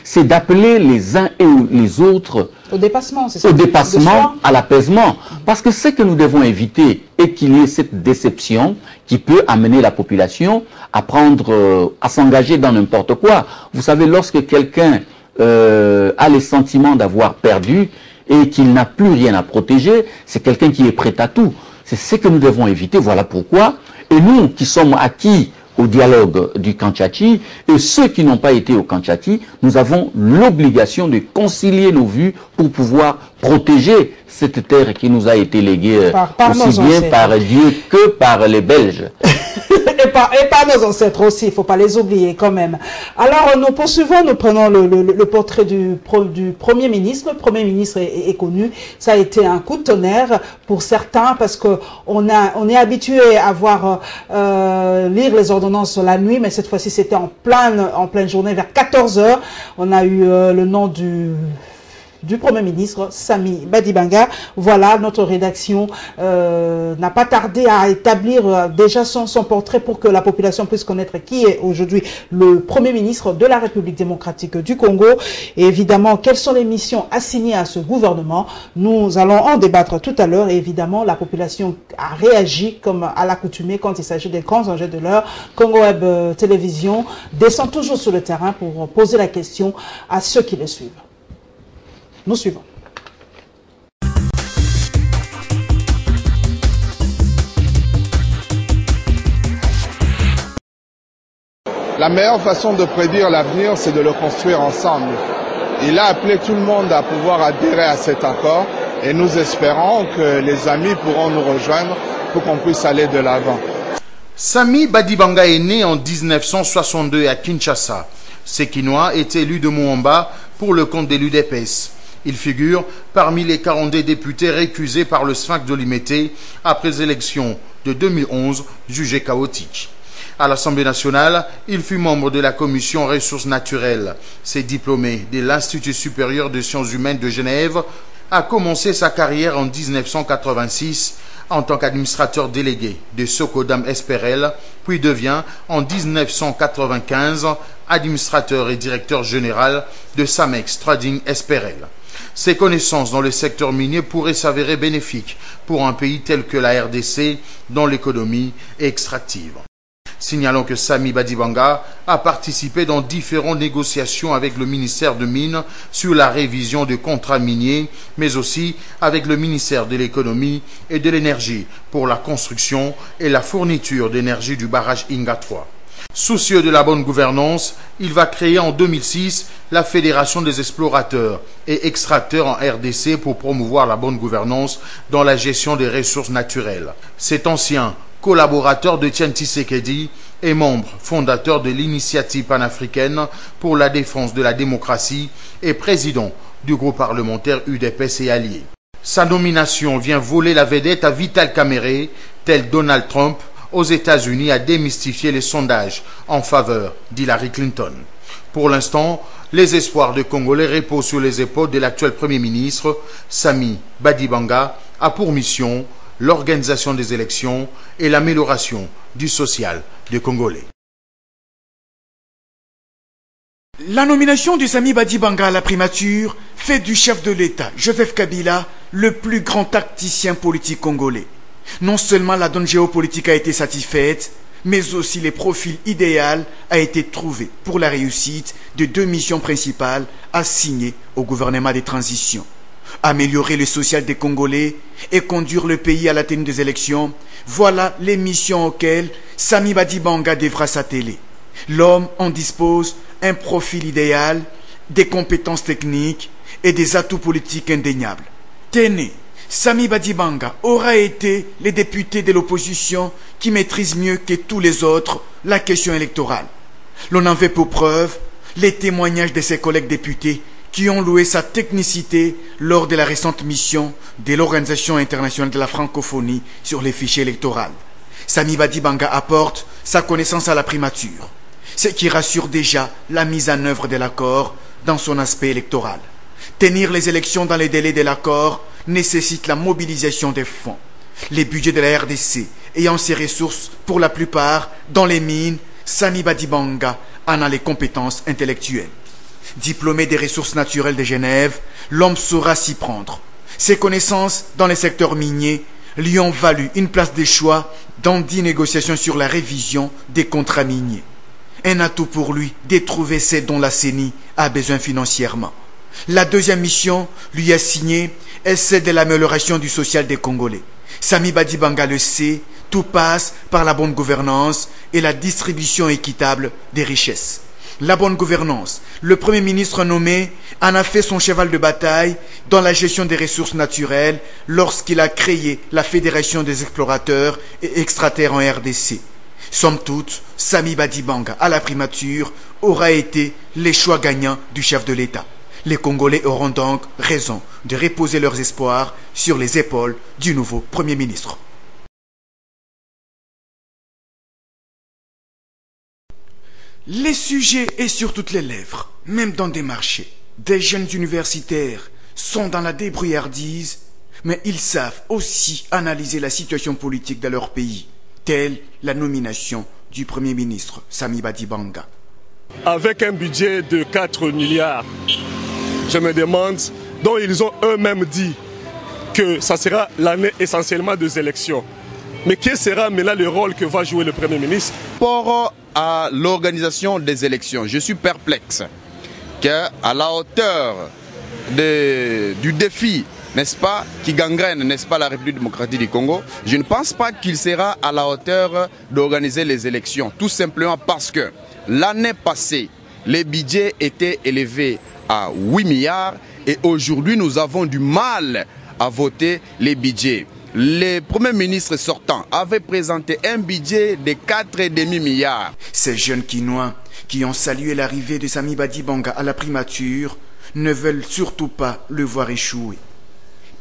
C'est d'appeler les uns et les autres au dépassement, c'est ça, au dépassement, à l'apaisement. Parce que ce que nous devons éviter est qu'il y ait cette déception qui peut amener la population à prendre, à s'engager dans n'importe quoi. Vous savez, lorsque quelqu'un a le sentiment d'avoir perdu, et qu'il n'a plus rien à protéger, c'est quelqu'un qui est prêt à tout. C'est ce que nous devons éviter, voilà pourquoi. Et nous qui sommes acquis au dialogue du Kantchachi, et ceux qui n'ont pas été au Kantchachi, nous avons l'obligation de concilier nos vues pour pouvoir protéger cette terre qui nous a été léguée aussi bien par Dieu que par les Belges. Et par nos ancêtres aussi, il ne faut pas les oublier quand même. Alors nous poursuivons, nous prenons le portrait du Premier ministre. Le Premier ministre est connu, ça a été un coup de tonnerre pour certains parce qu'on est habitué à voir lire les ordonnances la nuit, mais cette fois-ci c'était en pleine journée vers 14 h. On a eu le nom du Premier ministre, Sami Badibanga. Voilà, notre rédaction n'a pas tardé à établir déjà son portrait pour que la population puisse connaître qui est aujourd'hui le Premier ministre de la République démocratique du Congo. Et évidemment, quelles sont les missions assignées à ce gouvernement. Nous allons en débattre tout à l'heure. Et évidemment, la population a réagi comme à l'accoutumée quand il s'agit des grands enjeux de l'heure. Congo Web Télévision descend toujours sur le terrain pour poser la question à ceux qui le suivent. Nous suivons. La meilleure façon de prédire l'avenir, c'est de le construire ensemble. Il a appelé tout le monde à pouvoir adhérer à cet accord et nous espérons que les amis pourront nous rejoindre pour qu'on puisse aller de l'avant. Sami Badibanga est né en 1962 à Kinshasa. Sekinois est élu de Mouamba pour le compte de l'UDPS. Il figure parmi les 42 députés récusés par le Sphinx de Limete après les élections de 2011 jugées chaotiques. À l'Assemblée nationale, il fut membre de la commission ressources naturelles. Ses diplômé de l'Institut supérieur de sciences humaines de Genève, a commencé sa carrière en 1986 en tant qu'administrateur délégué de Socodam Esperel, puis devient en 1995 administrateur et directeur général de Samex Trading Esperel. Ses connaissances dans le secteur minier pourraient s'avérer bénéfiques pour un pays tel que la RDC dont l'économie est extractive. Signalons que Sami Badibanga a participé dans différentes négociations avec le ministère de Mines sur la révision de contrats miniers, mais aussi avec le ministère de l'Économie et de l'Énergie pour la construction et la fourniture d'énergie du barrage Inga 3. Soucieux de la bonne gouvernance, il va créer en 2006 la Fédération des explorateurs et extracteurs en RDC pour promouvoir la bonne gouvernance dans la gestion des ressources naturelles. Cet ancien collaborateur de Tian Tshisekedi et membre fondateur de l'initiative panafricaine pour la défense de la démocratie et président du groupe parlementaire UDPS et alliés. Sa nomination vient voler la vedette à Vital Kamerhe, tel Donald Trump aux États-Unis, a démystifié les sondages en faveur d'Hillary Clinton. Pour l'instant, les espoirs de Congolais reposent sur les épaules de l'actuel Premier ministre. Sami Badibanga a pour mission l'organisation des élections et l'amélioration du social des Congolais. La nomination de Sami Badibanga à la primature fait du chef de l'État, Joseph Kabila, le plus grand tacticien politique congolais. Non seulement la donne géopolitique a été satisfaite, mais aussi le profil idéal a été trouvé pour la réussite de deux missions principales assignées au gouvernement de transition. Améliorer le social des Congolais et conduire le pays à la tenue des élections, voilà les missions auxquelles Sami Badibanga devra s'atteler. L'homme en dispose un profil idéal, des compétences techniques et des atouts politiques indéniables. Tenez, Sami Badibanga aura été le député de l'opposition qui maîtrise mieux que tous les autres la question électorale. L'on en veut pour preuve les témoignages de ses collègues députés qui ont loué sa technicité lors de la récente mission de l'Organisation internationale de la francophonie sur les fichiers électoraux. Sami Badibanga apporte sa connaissance à la primature, ce qui rassure déjà la mise en œuvre de l'accord dans son aspect électoral. Tenir les élections dans les délais de l'accord nécessite la mobilisation des fonds. Les budgets de la RDC ayant ses ressources pour la plupart dans les mines, Sami Badibanga en a les compétences intellectuelles. Diplômé des ressources naturelles de Genève, l'homme saura s'y prendre. Ses connaissances dans les secteurs miniers lui ont valu une place de choix dans 10 négociations sur la révision des contrats miniers. Un atout pour lui de trouver ce dont la CENI a besoin financièrement. La deuxième mission lui assignée est celle de l'amélioration du social des Congolais. Sami Badibanga le sait, tout passe par la bonne gouvernance et la distribution équitable des richesses. La bonne gouvernance, le Premier ministre nommé en a fait son cheval de bataille dans la gestion des ressources naturelles lorsqu'il a créé la Fédération des explorateurs et extracteurs en RDC. Somme toute, Sami Badibanga à la primature aura été les choix gagnants du chef de l'État. Les Congolais auront donc raison de reposer leurs espoirs sur les épaules du nouveau Premier ministre. Les sujets est sur toutes les lèvres, même dans des marchés. Des jeunes universitaires sont dans la débrouillardise, mais ils savent aussi analyser la situation politique de leur pays, telle la nomination du Premier ministre Sami Badibanga. Avec un budget de 4 milliards, je me demande, dont ils ont eux-mêmes dit que ça sera l'année essentiellement des élections. Mais quel sera maintenant le rôle que va jouer le Premier ministre? Pour à l'organisation des élections, je suis perplexe qu'à la hauteur du défi, n'est-ce pas, qui gangrène, n'est-ce pas, la République démocratique du Congo, je ne pense pas qu'il sera à la hauteur d'organiser les élections. Tout simplement parce que l'année passée, les budgets étaient élevés à 8 milliards et aujourd'hui nous avons du mal à voter les budgets. Le Premier ministre sortant avait présenté un budget de 4,5 milliards. Ces jeunes Quinois qui ont salué l'arrivée de Sami Badibanga à la primature ne veulent surtout pas le voir échouer.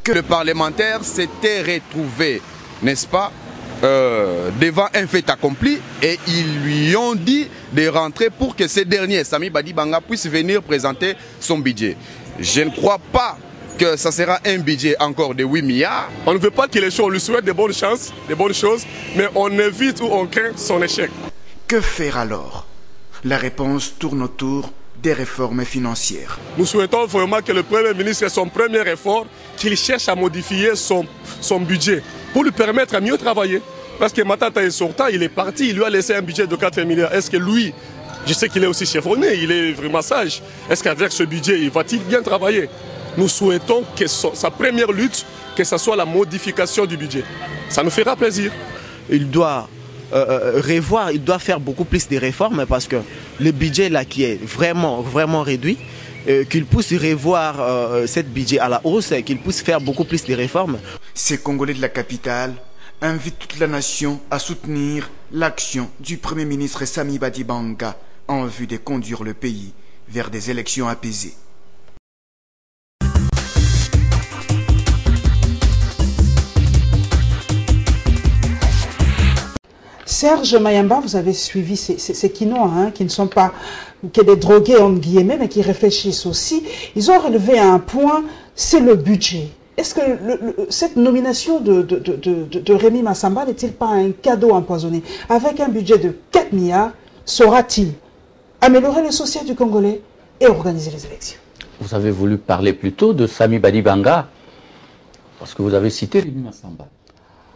Que le parlementaire s'était retrouvé, n'est-ce pas, devant un fait accompli et ils lui ont dit de rentrer pour que ce dernier, Sami Badibanga, puisse venir présenter son budget. Je ne crois pas que ça sera un budget encore de 8 milliards. On ne veut pas qu'il échoue, on lui souhaite de bonnes chances, de bonnes choses, mais on évite ou on craint son échec. Que faire alors? La réponse tourne autour des réformes financières. Nous souhaitons vraiment que le Premier ministre ait son premier effort, qu'il cherche à modifier son budget pour lui permettre à mieux travailler, Parce que Matata est sortant, il est parti, il lui a laissé un budget de 4 milliards. Est-ce que lui, je sais qu'il est aussi chevronné, il est vraiment sage. Est-ce qu'avec ce budget, il va-t-il bien travailler? Nous souhaitons que sa première lutte, que ce soit la modification du budget. Ça nous fera plaisir. Il doit revoir, il doit faire beaucoup plus de réformes parce que le budget là qui est vraiment réduit, qu'il puisse revoir cette budget à la hausse, qu'il puisse faire beaucoup plus de réformes. Ces Congolais de la capitale invitent toute la nation à soutenir l'action du Premier ministre Samy Badibanga en vue de conduire le pays vers des élections apaisées. Serge Mayamba, vous avez suivi ces Kinois, hein, qui ne sont pas que des drogués entre guillemets, mais qui réfléchissent aussi. Ils ont relevé à un point, c'est le budget. Est-ce que cette nomination de Rémy Massamba n'est-il pas un cadeau empoisonné? Avec un budget de 4 milliards, saura-t-il améliorer le social du Congolais et organiser les élections? Vous avez voulu parler plutôt de Samy Badibanga, parce que vous avez cité Rémy Massamba.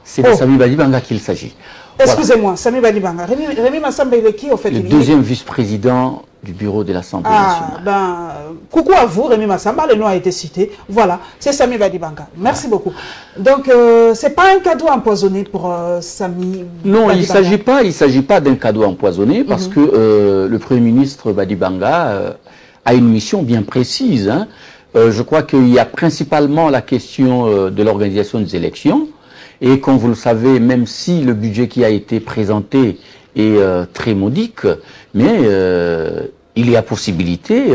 C'est de Samy Badibanga qu'il s'agit. Excusez-moi, Samy Badibanga. Rémy Massamba, il est qui au fait? Le deuxième vice-président du bureau de l'Assemblée nationale. Coucou à vous, Rémy Massamba, le nom a été cité. Voilà, c'est Samy Badibanga. Merci beaucoup. Donc, c'est pas un cadeau empoisonné pour Samy Non, Badibanga. il ne s'agit pas d'un cadeau empoisonné parce que le Premier ministre Badibanga a une mission bien précise. Hein. Je crois qu'il y a principalement la question de l'organisation des élections. Et comme vous le savez, même si le budget qui a été présenté est très modique, mais il y a possibilité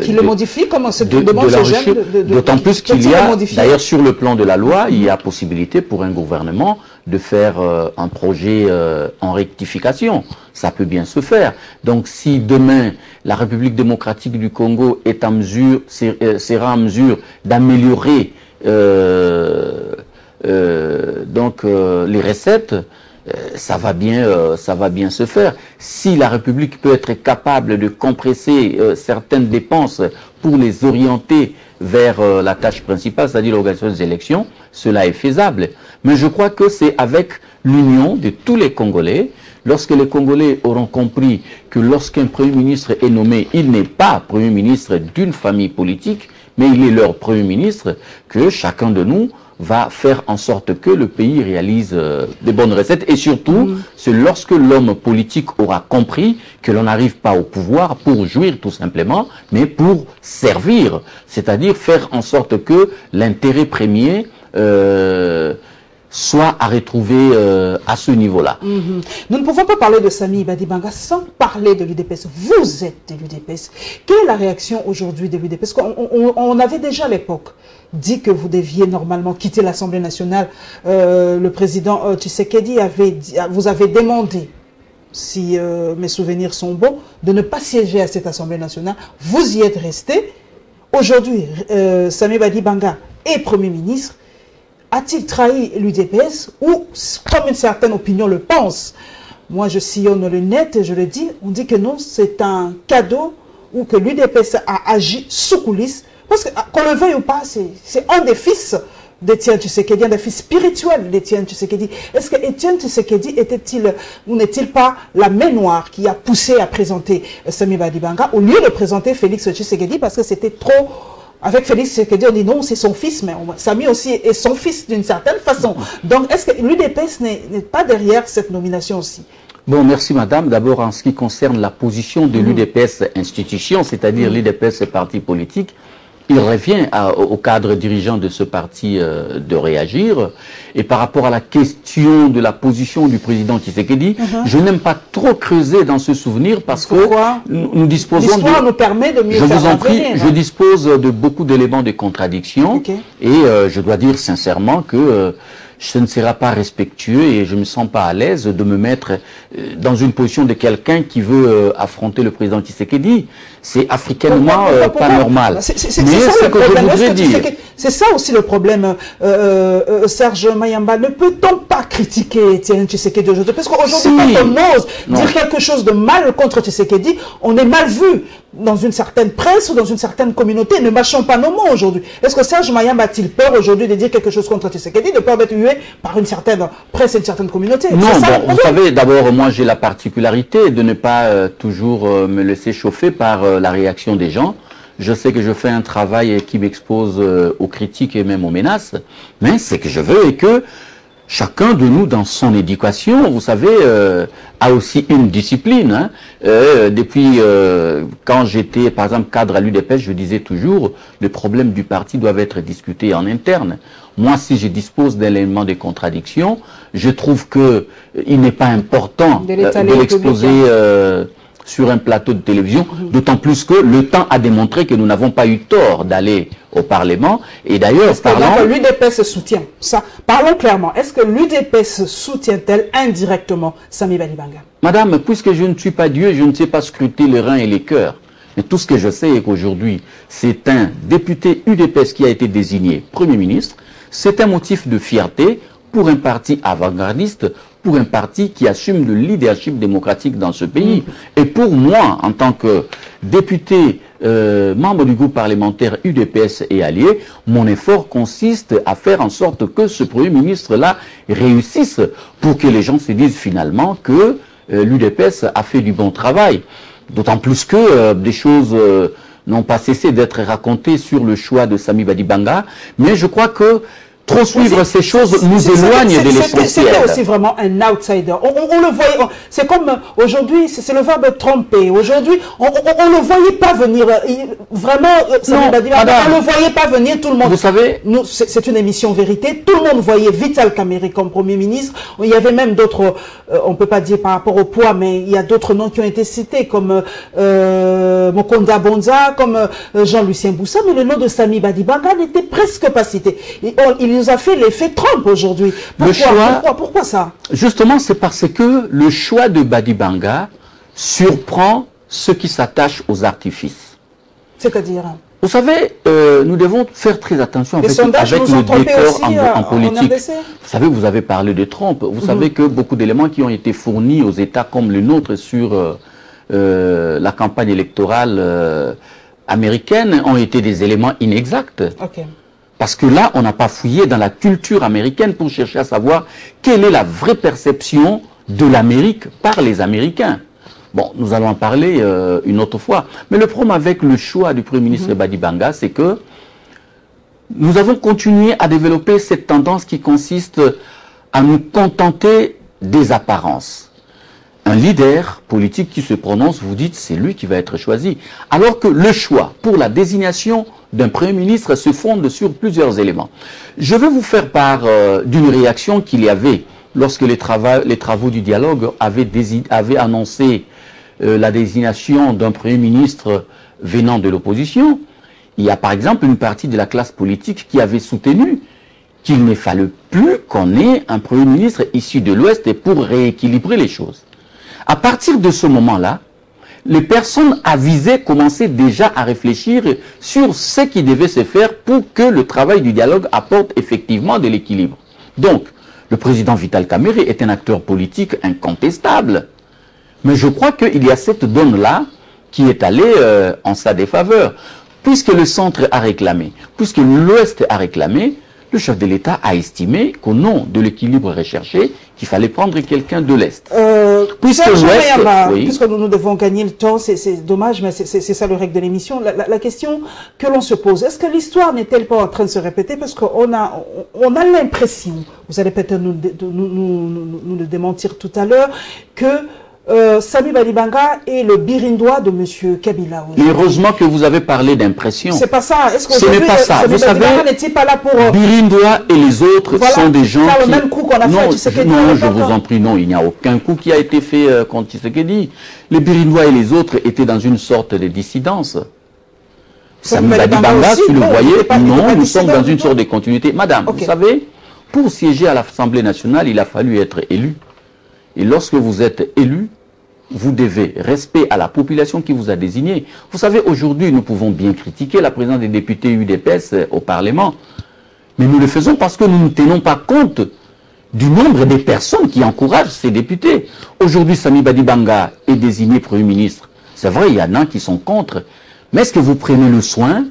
qu'il le modifie, comment se demande ce jeune d'autant plus qu'il y a, d'ailleurs sur le plan de la loi, il y a possibilité pour un gouvernement de faire un projet en rectification. Ça peut bien se faire. Donc si demain la République démocratique du Congo est en mesure, sera en mesure d'améliorer les recettes, ça va bien se faire. Si la République peut être capable de compresser certaines dépenses pour les orienter vers la tâche principale, c'est-à-dire l'organisation des élections, cela est faisable. Mais je crois que c'est avec l'union de tous les Congolais, lorsque les Congolais auront compris que lorsqu'un Premier ministre est nommé, il n'est pas Premier ministre d'une famille politique, mais il est leur Premier ministre, que chacun de nous va faire en sorte que le pays réalise des bonnes recettes. Et surtout, c'est lorsque l'homme politique aura compris que l'on n'arrive pas au pouvoir pour jouir tout simplement, mais pour servir. C'est-à-dire faire en sorte que l'intérêt premier soit à retrouver à ce niveau-là. Nous ne pouvons pas parler de Samy Badibanga sans parler de l'UDPS. Vous êtes de l'UDPS. Quelle est la réaction aujourd'hui de l'UDPS? On avait déjà à l'époque dit que vous deviez normalement quitter l'Assemblée nationale. Le président Tshisekedi vous avait demandé, si mes souvenirs sont bons, de ne pas siéger à cette Assemblée nationale. Vous y êtes resté. Aujourd'hui, Samy Badibanga est Premier ministre. A-t-il trahi l'UDPS ou, comme une certaine opinion le pense, moi je sillonne le net et je le dis, on dit que non, c'est un cadeau ou que l'UDPS a agi sous coulisses, parce que qu'on le veuille ou pas, c'est un des fils d'Étienne Tshisekedi, un des fils spirituels d'Étienne Tshisekedi. Est-ce que Étienne Tshisekedi était-il ou n'est-il pas la main noire qui a poussé à présenter Samy Badibanga au lieu de présenter Félix Tshisekedi parce que c'était trop... Avec Félix Tshisekedi, on dit non, c'est son fils, mais Samy aussi est son fils d'une certaine façon. Donc, est-ce que l'UDPS n'est pas derrière cette nomination aussi? Bon, merci madame. D'abord, en ce qui concerne la position de l'UDPS institution, c'est-à-dire l'UDPS parti politique, il revient au cadre dirigeant de ce parti de réagir. Et par rapport à la question de la position du président Tshisekedi, je n'aime pas trop creuser dans ce souvenir parce que nous disposons l'histoire nous permet de mieux faire. Je vous en prie, je dispose de beaucoup d'éléments de contradiction et je dois dire sincèrement que ce ne sera pas respectueux et je ne me sens pas à l'aise de me mettre dans une position de quelqu'un qui veut affronter le président Tshisekedi. c'est africainement pas normal. C'est ça le problème. C'est ça aussi le problème, Serge Mayamba. Ne peut-on pas critiquer Etienne Tshisekedi aujourd'hui? Parce qu'aujourd'hui, quand on ose dire quelque chose de mal contre Tshisekedi, on est mal vu dans une certaine presse ou dans une certaine communauté. Ne mâchons pas nos mots aujourd'hui. Est-ce que Serge Mayamba a-t-il peur aujourd'hui de dire quelque chose contre Tshisekedi, de peur d'être hué par une certaine presse et une certaine communauté? Non, bon, vous savez, d'abord, moi j'ai la particularité de ne pas toujours me laisser chauffer par la réaction des gens. Je sais que je fais un travail qui m'expose aux critiques et même aux menaces, mais ce que je veux est que chacun de nous, dans son éducation, vous savez, a aussi une discipline. Hein. Depuis quand j'étais, par exemple, cadre à l'UDPS, je disais toujours, les problèmes du parti doivent être discutés en interne. Moi, si je dispose d'éléments de contradiction, je trouve que il n'est pas important de l'exposer sur un plateau de télévision, d'autant plus que le temps a démontré que nous n'avons pas eu tort d'aller au Parlement. Et d'ailleurs, l'UDPS soutient ça. Parlons clairement. Est-ce que l'UDPS soutient-elle indirectement Samy Badibanga? Madame, puisque je ne suis pas Dieu, je ne sais pas scruter les reins et les cœurs. Mais tout ce que je sais est qu'aujourd'hui, c'est un député UDPS qui a été désigné Premier ministre. C'est un motif de fierté pour un parti avant-gardiste, pour un parti qui assume le leadership démocratique dans ce pays. Et pour moi, en tant que député, membre du groupe parlementaire UDPS et allié, mon effort consiste à faire en sorte que ce Premier ministre-là réussisse pour que les gens se disent finalement que l'UDPS a fait du bon travail. D'autant plus que des choses n'ont pas cessé d'être racontées sur le choix de Samy Badibanga, mais je crois que trop suivre ces choses nous éloigne de l'essentiel. C'était aussi vraiment un outsider. On le voyait, c'est comme aujourd'hui, c'est le verbe tromper. Aujourd'hui, on ne le voyait pas venir. Vraiment, Samy Badibanga, on ne le voyait pas venir, tout le monde. Vous savez, c'est une émission vérité. Tout le monde voyait Vital Kamerhe comme Premier ministre. Il y avait même d'autres, on ne peut pas dire par rapport au poids, mais il y a d'autres noms qui ont été cités, comme Mokonda Bonza, comme Jean-Lucien Boussa, mais le nom de Samy Badibanga n'était presque pas cité. Il nous a fait l'effet Trump aujourd'hui. Pourquoi ça? Justement, c'est parce que le choix de Badibanga surprend ceux qui s'attachent aux artifices. C'est-à-dire? Vous savez, nous devons faire très attention avec le décor en politique. Vous savez, vous avez parlé de Trump. Vous savez que beaucoup d'éléments qui ont été fournis aux États comme le nôtre sur la campagne électorale américaine ont été des éléments inexacts. Parce que là, on n'a pas fouillé dans la culture américaine pour chercher à savoir quelle est la vraie perception de l'Amérique par les Américains. Bon, nous allons en parler une autre fois. Mais le problème avec le choix du Premier ministre Badibanga, c'est que nous avons continué à développer cette tendance qui consiste à nous contenter des apparences. Un leader politique qui se prononce, vous dites, c'est lui qui va être choisi. Alors que le choix pour la désignation d'un Premier ministre se fonde sur plusieurs éléments. Je vais vous faire part d'une réaction qu'il y avait lorsque les travaux du dialogue avaient annoncé la désignation d'un Premier ministre venant de l'opposition. Il y a par exemple une partie de la classe politique qui avait soutenu qu'il ne fallait plus qu'on ait un Premier ministre issu de l'Ouest pour rééquilibrer les choses. À partir de ce moment-là, les personnes avisées commençaient déjà à réfléchir sur ce qui devait se faire pour que le travail du dialogue apporte effectivement de l'équilibre. Donc, le président Vital Kamerhe est un acteur politique incontestable. Mais je crois qu'il y a cette donne-là qui est allée en sa défaveur. Puisque le centre a réclamé, puisque l'Ouest a réclamé, le chef de l'État a estimé qu'au nom de l'équilibre recherché, qu'il fallait prendre quelqu'un de l'Est. Puisque nous devons gagner le temps, c'est dommage, mais c'est ça le règle de l'émission. La question que l'on se pose, est-ce que l'histoire n'est-elle pas en train de se répéter? Parce qu'on a l'impression, vous allez peut-être nous le démentir tout à l'heure, que Samy Badibanga est le birindois de M. Kabila. Heureusement que vous avez parlé d'impression. C'est pas ça. Est-ce que ce n'est pas ça. Vous savez, n'est-il pas là pour Birindois et les autres sont des gens qui... le même coup qu'on a fait à Tshisekedi. Non, je vous en prie, non, il n'y a aucun coup qui a été fait contre Tshisekedi. Les Birindois et les autres étaient dans une sorte de dissidence. Samy Badibanga, si vous le voyez, non, nous sommes dans une sorte de continuité. Madame, vous savez, pour siéger à l'Assemblée nationale, il a fallu être élu. Et lorsque vous êtes élu, vous devez respect à la population qui vous a désigné. Vous savez, aujourd'hui, nous pouvons bien critiquer la présence des députés UDPS au Parlement, mais nous le faisons parce que nous ne tenons pas compte du nombre des personnes qui encouragent ces députés. Aujourd'hui, Sami Badibanga est désigné Premier ministre. C'est vrai, il y en a qui sont contre, mais est-ce que vous prenez le soin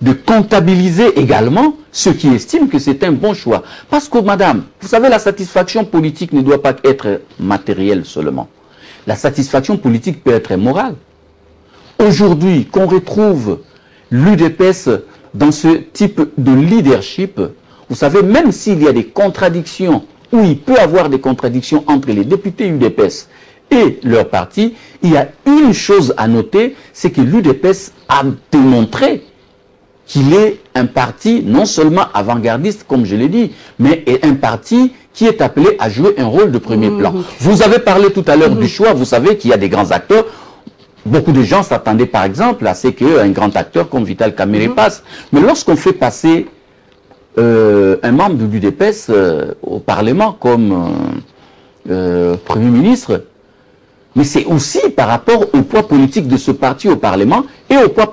de comptabiliser également ceux qui estiment que c'est un bon choix? Parce que, madame, vous savez, la satisfaction politique ne doit pas être matérielle seulement. La satisfaction politique peut être morale. Aujourd'hui, qu'on retrouve l'UDPS dans ce type de leadership, vous savez, même s'il y a des contradictions, ou il peut y avoir des contradictions entre les députés UDPS et leur parti, il y a une chose à noter, c'est que l'UDPS a démontré qu'il est un parti non seulement avant-gardiste, comme je l'ai dit, mais un parti qui est appelé à jouer un rôle de premier plan. Vous avez parlé tout à l'heure du choix, vous savez qu'il y a des grands acteurs. Beaucoup de gens s'attendaient par exemple à ce qu'un grand acteur comme Vital Kamerhe passe. Mais lorsqu'on fait passer un membre de l'UDPS au Parlement comme Premier ministre, mais c'est aussi par rapport au poids politique de ce parti au Parlement et au poids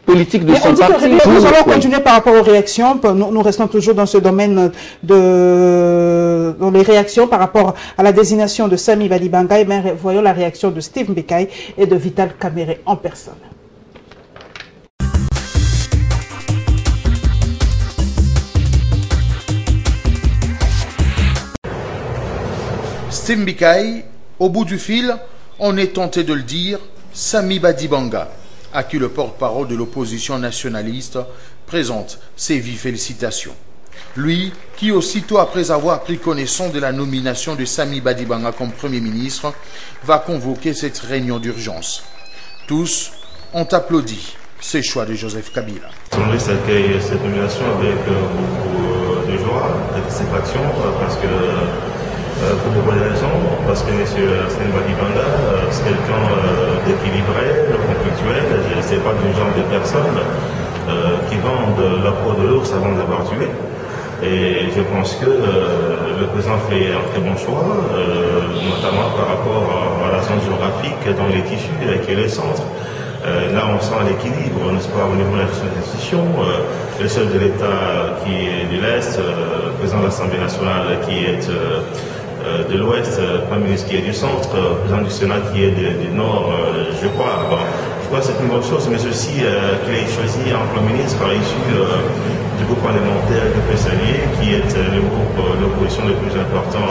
politique de son parti. Nous allons continuer par rapport aux réactions. Nous restons toujours dans ce domaine dans les réactions par rapport à la désignation de Sami Badibanga. Et bien, voyons la réaction de Steve Mbekaï et de Vital Kamerhe en personne. Steve Mbekaï, au bout du fil, on est tenté de le dire, Sami Badibanga, à qui le porte-parole de l'opposition nationaliste présente ses vives félicitations. Lui, qui aussitôt après avoir pris connaissance de la nomination de Sami Badibanga comme Premier ministre, va convoquer cette réunion d'urgence. Tous ont applaudi ce choix de Joseph Kabila. L'Assemblée accueille cette nomination avec beaucoup de joie, de satisfaction, parce que pour de bonnes raisons, parce que M. Sami Badibanga, c'est quelqu'un d'équilibré, de conflictuel. Je ne sais pas du genre de personnes qui vendent la peau de l'ours avant d'avoir tué. Et je pense que le président fait un très bon choix, notamment par rapport à la zone géographique dont il est issu, qui est le centre. Là, on sent l'équilibre, n'est-ce pas, au niveau de la gestion des institutions. Le chef de l'État qui est de l'Est, le président de l'Assemblée nationale qui est de l'Ouest, le Premier ministre qui est du centre, le président du Sénat qui est du Nord, je crois. Bon, je crois que c'est une bonne chose, mais aussi qu'il ait choisi un Premier ministre issu du groupe parlementaire du PSLI, qui est le groupe d'opposition le plus important,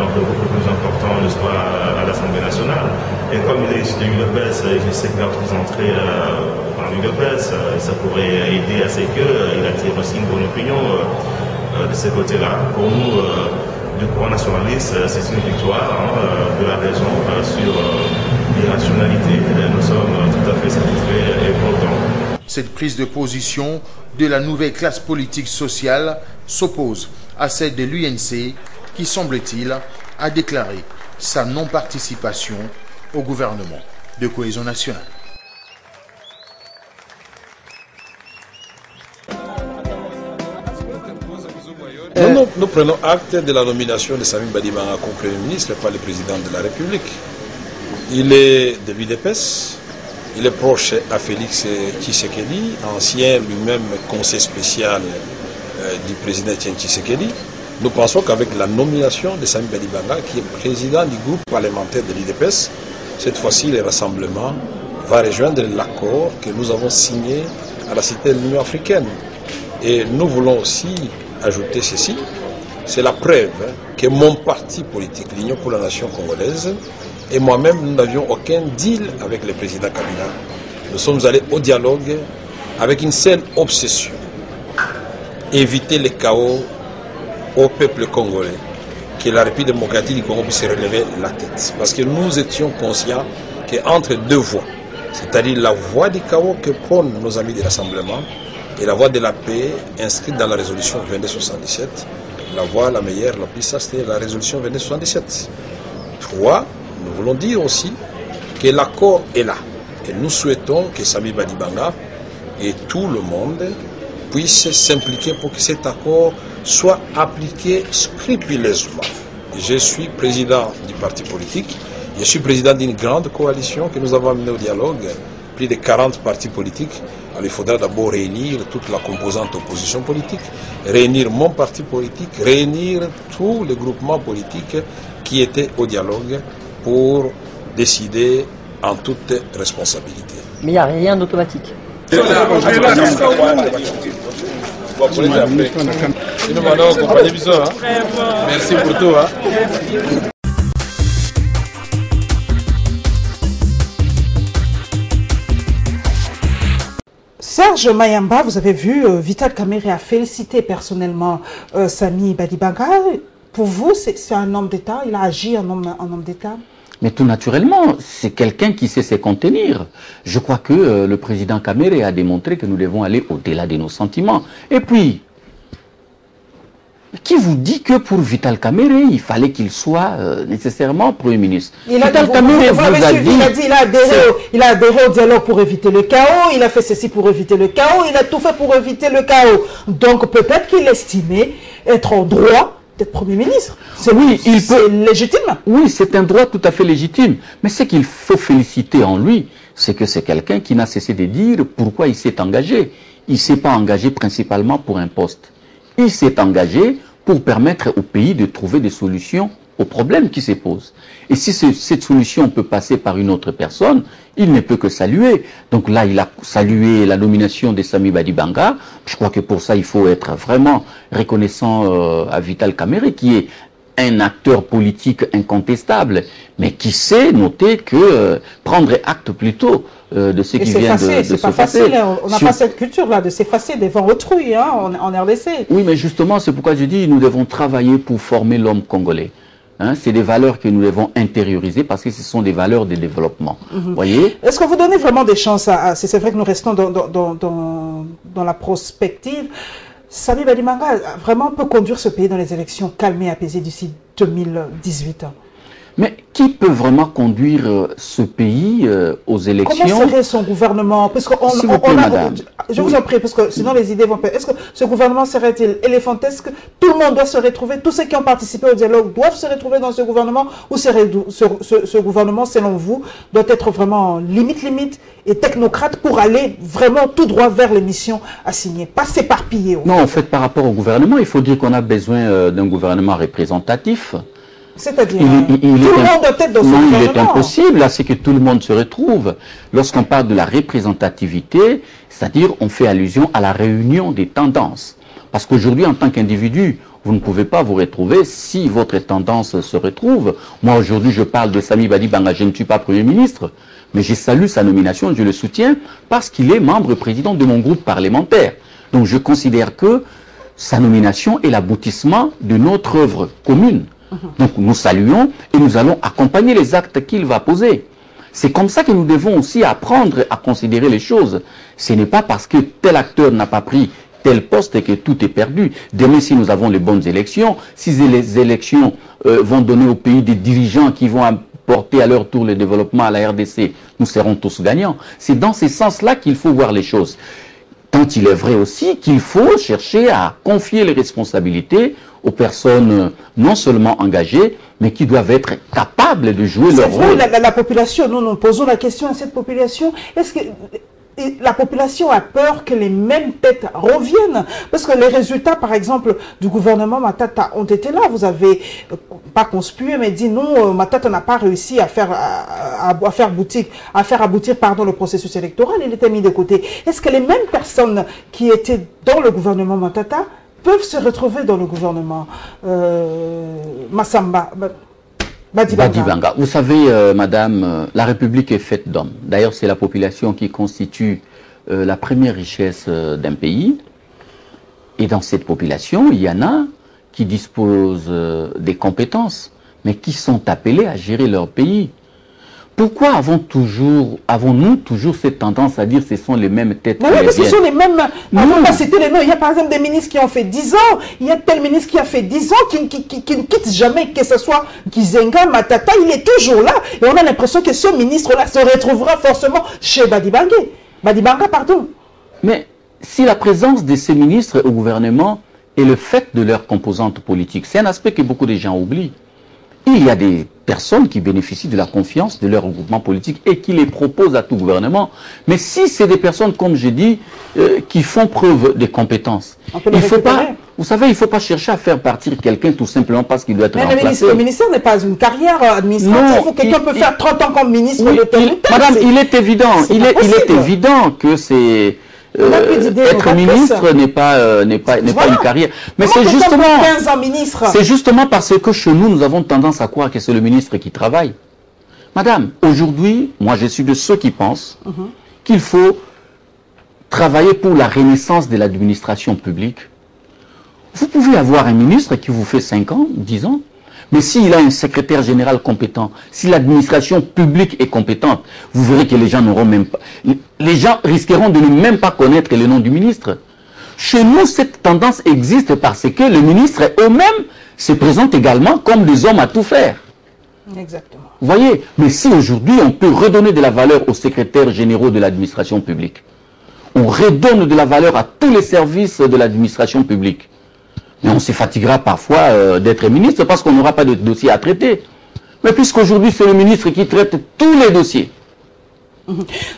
donc le groupe le plus important, n'est-ce pas, à l'Assemblée nationale. Et comme il est issu de l'UDPS, je sais que lorsqu'ils entraient dans l'UDPS, ça pourrait aider à ce qu'il attire aussi une bonne opinion de ce côté-là. Pour nous, du courant nationaliste, c'est une victoire de la raison sur l'irrationalité. Nous sommes tout à fait satisfaits et contents. Cette prise de position de la nouvelle classe politique sociale s'oppose à celle de l'UNC qui, semble-t-il, a déclaré sa non-participation au gouvernement de cohésion nationale. Nous prenons acte de la nomination de Sami Badibanga comme Premier ministre par le président de la République. Il est de l'UDPS, il est proche à Félix Tshisekedi, ancien lui-même conseiller spécial du président Etienne Tshisekedi. Nous pensons qu'avec la nomination de Sami Badibanga, qui est président du groupe parlementaire de l'UDPS, cette fois-ci le rassemblement va rejoindre l'accord que nous avons signé à la Cité de l'Union africaine. Et nous voulons aussi ajouter ceci, c'est la preuve que mon parti politique, l'Union pour la nation congolaise, et moi-même, nous n'avions aucun deal avec le président Kabila. Nous sommes allés au dialogue avec une seule obsession, éviter le chaos au peuple congolais, que la République démocratique du Congo puisse relever la tête. Parce que nous étions conscients qu'entre deux voies, c'est-à-dire la voie du chaos que prônent nos amis de rassemblement, et la voie de la paix inscrite dans la résolution 2277, la voie la meilleure, la plus sage, c'était la résolution 2277. 3. Nous voulons dire aussi que l'accord est là. Et nous souhaitons que Sami Badibanga et tout le monde puissent s'impliquer pour que cet accord soit appliqué scrupuleusement. Je suis président du parti politique Je suis président d'une grande coalition que nous avons amenée au dialogue, plus de 40 partis politiques. Alors il faudra d'abord réunir toute la composante opposition politique, réunir mon parti politique, réunir tous les groupements politiques qui étaient au dialogue pour décider en toute responsabilité. Mais il n'y a rien d'automatique. Merci pour tout. Serge Mayamba, vous avez vu, Vital Kamerhe a félicité personnellement Samy Badibanga. Pour vous, c'est un homme d'État, il a agi en homme d'État? Mais tout naturellement, c'est quelqu'un qui sait se contenir. Je crois que le président Kamerhe a démontré que nous devons aller au-delà de nos sentiments. Et puis, qui vous dit que pour Vital Kamerhe, il fallait qu'il soit nécessairement Premier ministre? Vital Kamerhe vous a dit... Il a adhéré au dialogue pour éviter le chaos, il a fait ceci pour éviter le chaos, il a tout fait pour éviter le chaos. Donc peut-être qu'il estimait être en droit d'être Premier ministre. Oui, c'est légitime. Oui, c'est un droit tout à fait légitime. Mais ce qu'il faut féliciter en lui, c'est que c'est quelqu'un qui n'a cessé de dire pourquoi il s'est engagé. Il ne s'est pas engagé principalement pour un poste. Il s'est engagé pour permettre au pays de trouver des solutions aux problèmes qui se posent. Et si cette solution peut passer par une autre personne, il ne peut que saluer. Donc là, il a salué la nomination de Samy Badibanga. Je crois que pour ça, il faut être vraiment reconnaissant à Vital Kamerhe, qui est un acteur politique incontestable, mais qui sait noter que prendre acte plutôt de ce qui vient de se passer. C'est pas facile, on n'a pas cette culture-là de s'effacer devant autrui en RDC. Oui, mais justement, c'est pourquoi je dis nous devons travailler pour former l'homme congolais. C'est des valeurs que nous devons intérioriser parce que ce sont des valeurs de développement. Voyez. Est-ce que vous donnez vraiment des chances c'est vrai que nous restons dans la prospective. Samy Badibanga vraiment peut conduire ce pays dans les élections calmes et apaisées d'ici 2018. Mais qui peut vraiment conduire ce pays aux élections? Comment serait son gouvernement? Parce je vous en prie, parce que sinon les idées vont perdre. Est-ce que ce gouvernement serait-il éléphantesque? Tout le monde doit se retrouver, tous ceux qui ont participé au dialogue doivent se retrouver dans ce gouvernement? Ou ce gouvernement, selon vous, doit être vraiment limite et technocrate pour aller vraiment tout droit vers les missions assignées, pas s'éparpiller? Non, en fait, par rapport au gouvernement, il faut dire qu'on a besoin d'un gouvernement représentatif. C'est-à-dire, tout le monde doit être dans ce gouvernement. Il est impossible, c'est que tout le monde se retrouve. Lorsqu'on parle de la représentativité, c'est-à-dire on fait allusion à la réunion des tendances. Parce qu'aujourd'hui, en tant qu'individu, vous ne pouvez pas vous retrouver si votre tendance se retrouve. Moi, aujourd'hui, je parle de Samy Badibanga, je ne suis pas Premier ministre, mais je salue sa nomination, je le soutiens, parce qu'il est membre président de mon groupe parlementaire. Donc je considère que sa nomination est l'aboutissement de notre œuvre commune. Donc nous saluons et nous allons accompagner les actes qu'il va poser. C'est comme ça que nous devons aussi apprendre à considérer les choses. Ce n'est pas parce que tel acteur n'a pas pris tel poste que tout est perdu. Demain, si nous avons les bonnes élections, si les élections vont donner au pays des dirigeants qui vont apporter à leur tour le développement à la RDC, nous serons tous gagnants. C'est dans ce sens-là qu'il faut voir les choses. Tant il est vrai aussi qu'il faut chercher à confier les responsabilités aux personnes non seulement engagées, mais qui doivent être capables de jouer leur rôle. La population, nous posons la question à cette population, est-ce que la population a peur que les mêmes têtes reviennent? Parce que les résultats, par exemple, du gouvernement Matata ont été là. Vous avez, pas conspué, mais dit non, Matata n'a pas réussi à faire aboutir le processus électoral. Il était mis de côté. Est-ce que les mêmes personnes qui étaient dans le gouvernement Matata peuvent se retrouver dans le gouvernement Massamba Badibanga. Vous savez, madame, la République est faite d'hommes. D'ailleurs, c'est la population qui constitue la première richesse d'un pays. Et dans cette population, il y en a qui disposent des compétences, mais qui sont appelés à gérer leur pays. Pourquoi avons-nous toujours cette tendance à dire que ce sont les mêmes têtes? Oui, mais ce sont les mêmes. On ne peut pas citer les noms. Il y a par exemple des ministres qui ont fait 10 ans. Il y a tel ministre qui a fait 10 ans, qui ne quitte jamais, que ce soit Kizenga, Matata, il est toujours là. Et on a l'impression que ce ministre-là se retrouvera forcément chez Badibanga, pardon. Mais si la présence de ces ministres au gouvernement est le fait de leur composante politique, c'est un aspect que beaucoup de gens oublient. il y a des personnes qui bénéficient de la confiance de leur regroupement politique et qui les proposent à tout gouvernement. Mais si c'est des personnes, comme j'ai dit, qui font preuve de compétences, il faut pas, vous savez, il ne faut pas chercher à faire partir quelqu'un tout simplement parce qu'il doit être remplacé. Le ministère n'est pas une carrière administrative. Quelqu'un peut faire 30 ans comme ministre de l'État. Madame, il est évident, il est évident que c'est... être ministre n'est pas une carrière. Mais c'est justement parce que chez nous, nous avons tendance à croire que c'est le ministre qui travaille. Madame, aujourd'hui, moi je suis de ceux qui pensent qu'il faut travailler pour la renaissance de l'administration publique. Vous pouvez avoir un ministre qui vous fait 5 ans, 10 ans, mais s'il a un secrétaire général compétent, si l'administration publique est compétente, vous verrez que les gens n'auront même pas... Les gens risqueront de ne même pas connaître le nom du ministre. Chez nous, cette tendance existe parce que les ministres eux-mêmes se présentent également comme des hommes à tout faire. Exactement. Vous voyez? Mais si aujourd'hui on peut redonner de la valeur aux secrétaires généraux de l'administration publique, on redonne de la valeur à tous les services de l'administration publique, mais on se fatiguera parfois d'être ministre parce qu'on n'aura pas de dossier à traiter. Mais puisqu'aujourd'hui c'est le ministre qui traite tous les dossiers.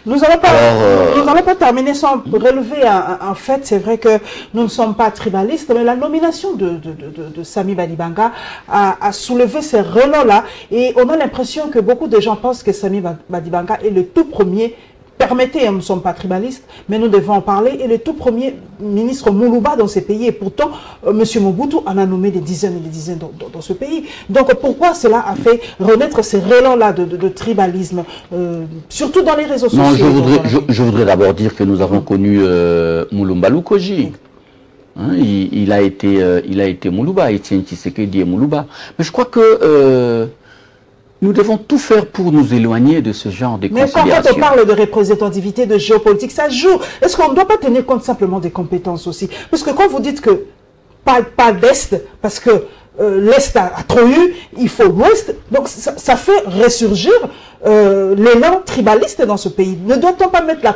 Nous n'allons pas terminer sans relever un fait. C'est vrai que nous ne sommes pas tribalistes, mais la nomination de Samy Badibanga a soulevé ces relents-là. Et on a l'impression que beaucoup de gens pensent que Samy Badibanga est le tout premier. Permettez, nous ne sommes pas tribalistes, mais nous devons en parler. Et le tout premier ministre Moulouba dans ces pays. Et pourtant, M. Mobutu en a nommé des dizaines et des dizaines dans ce pays. Donc pourquoi cela a fait renaître ces relents-là de tribalisme, surtout dans les réseaux sociaux? Non, je voudrais d'abord dire que nous avons connu Moulumba Lukoji. Hein, il a été Moulouba, Etienne Tshisekedi et Moulouba. Mais je crois que... nous devons tout faire pour nous éloigner de ce genre de considérations. Mais quand on parle de représentativité, de géopolitique, ça joue. Est-ce qu'on ne doit pas tenir compte simplement des compétences aussi? Parce que quand vous dites que pas d'Est, parce que l'Est a trop eu, il faut l'Ouest, donc ça fait ressurgir l'élan tribaliste dans ce pays. Ne doit-on pas mettre la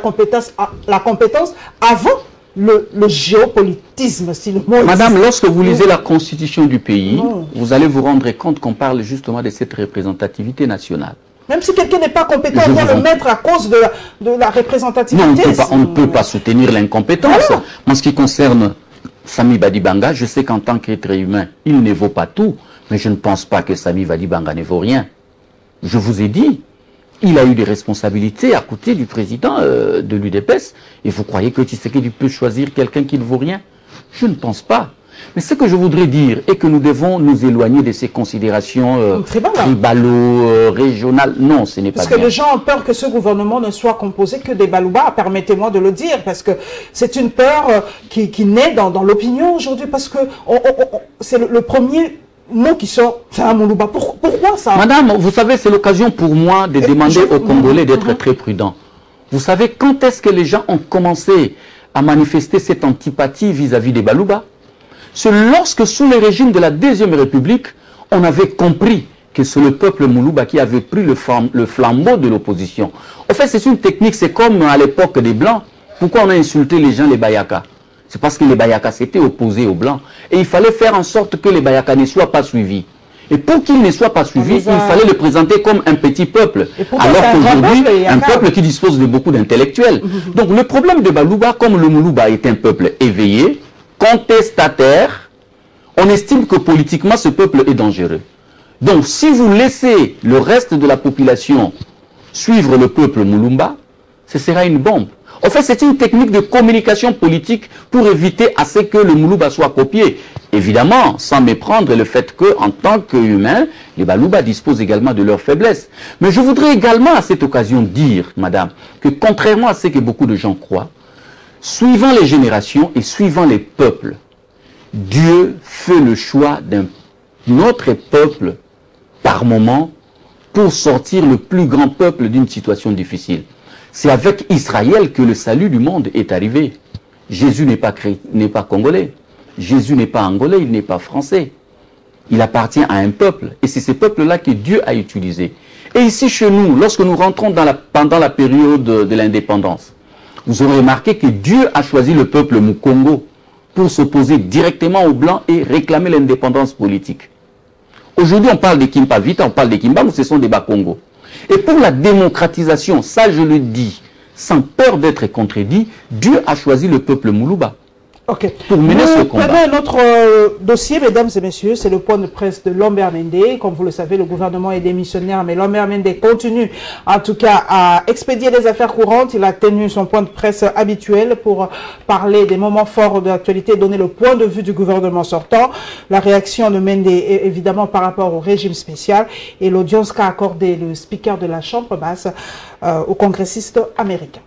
compétence avant le géopolitisme, si le mot Madame, existe. lorsque vous lisez la constitution du pays, vous allez vous rendre compte qu'on parle justement de cette représentativité nationale. Même si quelqu'un n'est pas compétent, on vient le mettre à cause de la représentativité. Non, on ne peut pas soutenir l'incompétence. Voilà. En ce qui concerne Samy Badibanga, je sais qu'en tant qu'être humain, il ne vaut pas tout, mais je ne pense pas que Samy Badibanga ne vaut rien. Je vous ai dit, il a eu des responsabilités à côté du président de l'UDPS. Et vous croyez que Tshisekedi peut choisir quelqu'un qui ne vaut rien? Je ne pense pas. Mais ce que je voudrais dire est que nous devons nous éloigner de ces considérations tribalo, régionales. Non, ce n'est pas bien. Parce que les gens ont peur que ce gouvernement ne soit composé que des Balouba, permettez-moi de le dire, parce que c'est une peur qui naît dans l'opinion aujourd'hui, parce que c'est le premier mot qui sort, c'est un Moulouba. Pourquoi ça? Madame, vous savez, c'est l'occasion pour moi de demander aux Congolais d'être très prudents. Vous savez, quand est-ce que les gens ont commencé à manifester cette antipathie vis-à-vis des Balouba? C'est lorsque, sous le régime de la Deuxième République, on avait compris que c'est le peuple Moulouba qui avait pris le flambeau de l'opposition. En fait, c'est une technique, c'est comme à l'époque des Blancs. Pourquoi on a insulté les gens, les Bayaka? C'est parce que les Bayaka s'étaient opposés aux Blancs. Et il fallait faire en sorte que les Bayaka ne soient pas suivis. Et pour qu'ils ne soient pas suivis, il fallait le présenter comme un petit peuple. Alors qu'aujourd'hui, un peuple qui dispose de beaucoup d'intellectuels. Donc le problème de Balouba, comme le Moulouba est un peuple éveillé, contestataire, on estime que politiquement ce peuple est dangereux. Donc si vous laissez le reste de la population suivre le peuple Moulumba, ce sera une bombe. En fait, c'est une technique de communication politique pour éviter à ce que le Moulouba soit copié. Évidemment, sans méprendre le fait qu'en tant qu'humains, les Balouba disposent également de leurs faiblesses. Mais je voudrais également à cette occasion dire, madame, que contrairement à ce que beaucoup de gens croient, suivant les générations et suivant les peuples, Dieu fait le choix d'un autre peuple par moment pour sortir le plus grand peuple d'une situation difficile. C'est avec Israël que le salut du monde est arrivé. Jésus n'est pas congolais. Jésus n'est pas angolais, il n'est pas français. Il appartient à un peuple. Et c'est ce peuple-là que Dieu a utilisé. Et ici chez nous, lorsque nous rentrons pendant la période de l'indépendance, vous aurez remarqué que Dieu a choisi le peuple Mukongo pour s'opposer directement aux Blancs et réclamer l'indépendance politique. Aujourd'hui, on parle des Kimpa Vita, on parle des Kimba, mais ce sont des Bas-Congo. Et pour la démocratisation, ça je le dis, sans peur d'être contredit, Dieu a choisi le peuple Moulouba. Ok. Pour mener ce combat. Prenons un autre dossier, mesdames et messieurs, c'est le point de presse de Lambert Mende. Comme vous le savez, le gouvernement est démissionnaire, mais Lambert Mende continue en tout cas à expédier les affaires courantes. Il a tenu son point de presse habituel pour parler des moments forts de l'actualité, donner le point de vue du gouvernement sortant. La réaction de Mende est évidemment par rapport au régime spécial et l'audience qu'a accordé le speaker de la Chambre basse aux congressistes américains.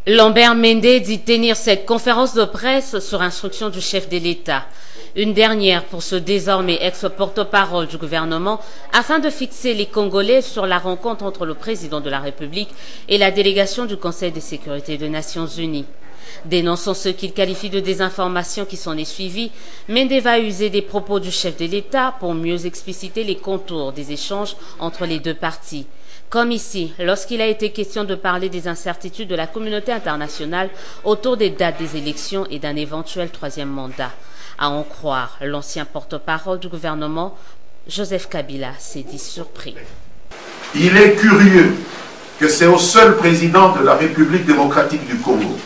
Lambert Mende dit tenir cette conférence de presse sur instruction du chef de l'État. Une dernière pour ce désormais ex-porte-parole du gouvernement afin de fixer les Congolais sur la rencontre entre le président de la République et la délégation du Conseil de sécurité des Nations Unies. Dénonçant ce qu'il qualifie de désinformation qui s'en est suivi, Mende va user des propos du chef de l'État pour mieux expliciter les contours des échanges entre les deux parties. Comme ici, lorsqu'il a été question de parler des incertitudes de la communauté internationale autour des dates des élections et d'un éventuel troisième mandat. À en croire l'ancien porte-parole du gouvernement, Joseph Kabila s'est dit surpris. Il est curieux que c'est au seul président de la République démocratique du Congo,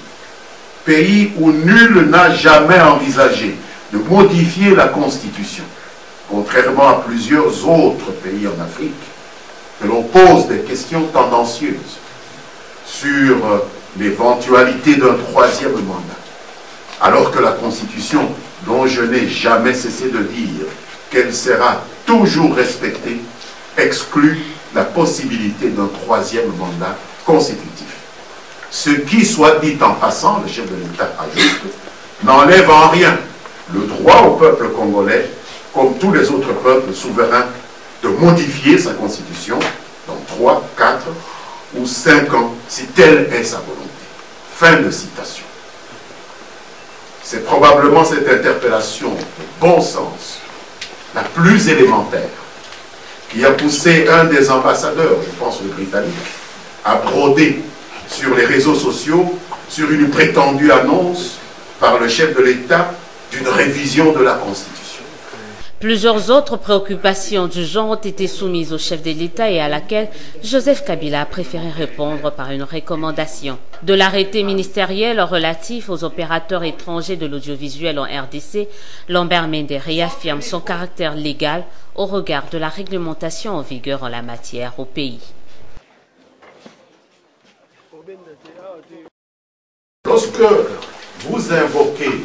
pays où nul n'a jamais envisagé de modifier la Constitution, contrairement à plusieurs autres pays en Afrique, que l'on pose des questions tendancieuses sur l'éventualité d'un troisième mandat, alors que la Constitution, dont je n'ai jamais cessé de dire qu'elle sera toujours respectée, exclut la possibilité d'un troisième mandat consécutif. Ce qui, soit dit en passant, le chef de l'État ajoute, n'enlève en rien le droit au peuple congolais, comme tous les autres peuples souverains, de modifier sa constitution dans 3, 4 ou 5 ans, si telle est sa volonté. Fin de citation. C'est probablement cette interpellation de bon sens, la plus élémentaire, qui a poussé un des ambassadeurs, je pense le Britannique, à broder sur les réseaux sociaux sur une prétendue annonce par le chef de l'État d'une révision de la Constitution. Plusieurs autres préoccupations du genre ont été soumises au chef de l'État et à laquelle Joseph Kabila a préféré répondre par une recommandation. De l'arrêté ministériel relatif aux opérateurs étrangers de l'audiovisuel en RDC, Lambert Mende réaffirme son caractère légal au regard de la réglementation en vigueur en la matière au pays. Lorsque vous invoquez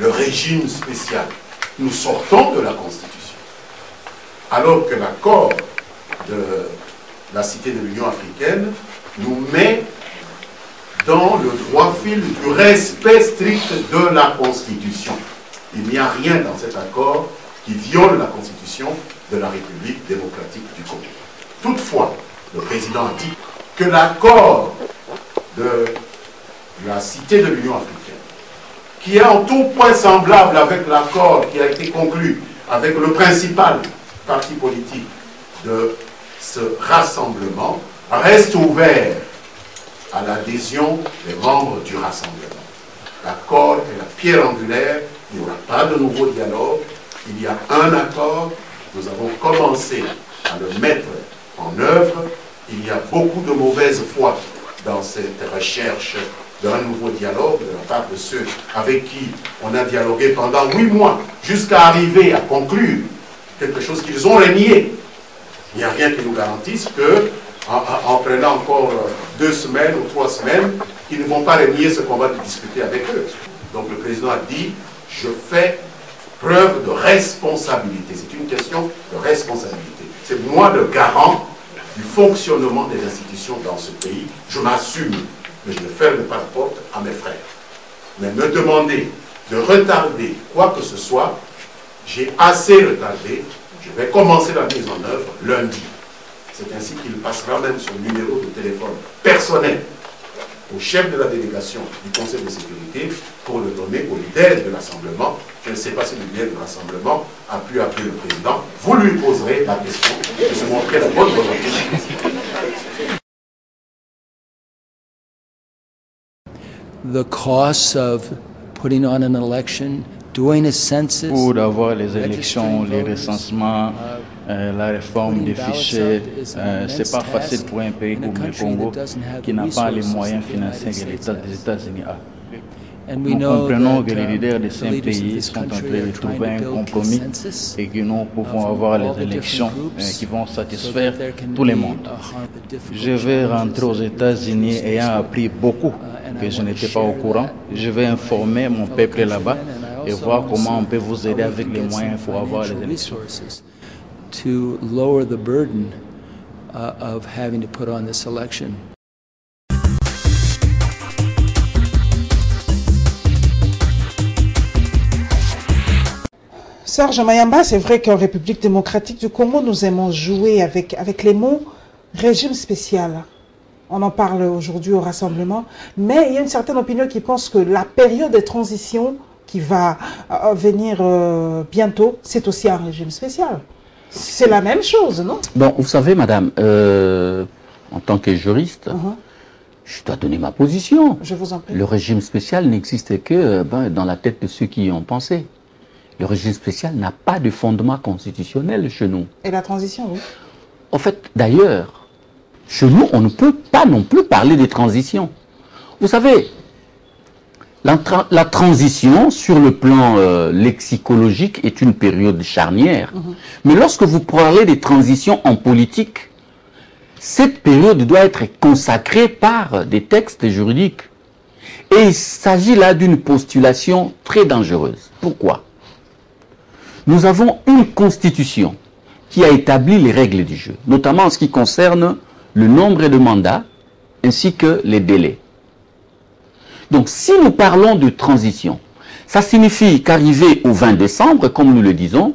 le régime spécial, nous sortons de la Constitution. Alors que l'accord de la Cité de l'Union africaine nous met dans le droit fil du respect strict de la Constitution. Il n'y a rien dans cet accord qui viole la Constitution de la République démocratique du Congo. Toutefois, le président a dit que l'accord de la Cité de l'Union africaine, qui est en tout point semblable avec l'accord qui a été conclu avec le principal parti politique de ce rassemblement, reste ouvert à l'adhésion des membres du rassemblement. L'accord est la pierre angulaire, il n'y aura pas de nouveau dialogue, il y a un accord, nous avons commencé à le mettre en œuvre, il y a beaucoup de mauvaise foi dans cette recherche d'un nouveau dialogue de la part de ceux avec qui on a dialogué pendant 8 mois, jusqu'à arriver à conclure quelque chose qu'ils ont renié. Il n'y a rien qui nous garantisse que, en prenant encore 2 semaines ou 3 semaines, qu'ils ne vont pas renier ce qu'on va discuter avec eux. Donc le président a dit, je fais preuve de responsabilité. C'est une question de responsabilité. C'est moi le garant du fonctionnement des institutions dans ce pays. Je m'assume. Mais je ne ferme pas la porte à mes frères. Mais me demander de retarder quoi que ce soit, j'ai assez retardé, je vais commencer la mise en œuvre lundi. C'est ainsi qu'il passera même son numéro de téléphone personnel au chef de la délégation du Conseil de sécurité pour le donner au leader de l'Assemblement. Je ne sais pas si le leader de l'Assemblement a pu appeler le président. Vous lui poserez la question et se montrer la bonne volonté. the costs of putting on an election, doing a census. Pour avoir les élections, les recensements, la réforme des fichiers, c'est pas facile pour un pays comme le Congo qui n'a pas les moyens financiers que l'État des États-Unis a. Nous comprenons que les leaders de ces pays sont en train de trouver un compromis et que nous pouvons avoir les élections qui vont satisfaire tout le monde. Je vais rentrer aux États-Unis ayant appris beaucoup que je n'étais pas au courant. Je vais informer mon peuple là-bas et voir comment on peut vous aider avec les moyens pour avoir les élections. To lower the burden of having to put on this election. Serge Mayamba, c'est vrai qu'en République démocratique du Congo, nous aimons jouer avec les mots régime spécial. On en parle aujourd'hui au rassemblement, mais il y a une certaine opinion qui pense que la période de transition qui va venir bientôt, c'est aussi un régime spécial. C'est la même chose, non? Bon, vous savez, madame, en tant que juriste, je dois donner ma position. Je vous en prie. Le régime spécial n'existe que dans la tête de ceux qui y ont pensé. Le régime spécial n'a pas de fondement constitutionnel chez nous. Et la transition, oui. En fait, d'ailleurs, chez nous, on ne peut pas non plus parler de transition. Vous savez, la transition, sur le plan lexicologique, est une période charnière. Mais lorsque vous parlez de transition en politique, cette période doit être consacrée par des textes juridiques. Et il s'agit là d'une postulation très dangereuse. Pourquoi ? Nous avons une constitution qui a établi les règles du jeu, notamment en ce qui concerne le nombre de mandats ainsi que les délais. Donc si nous parlons de transition, ça signifie qu'arrivé au 20 décembre, comme nous le disons,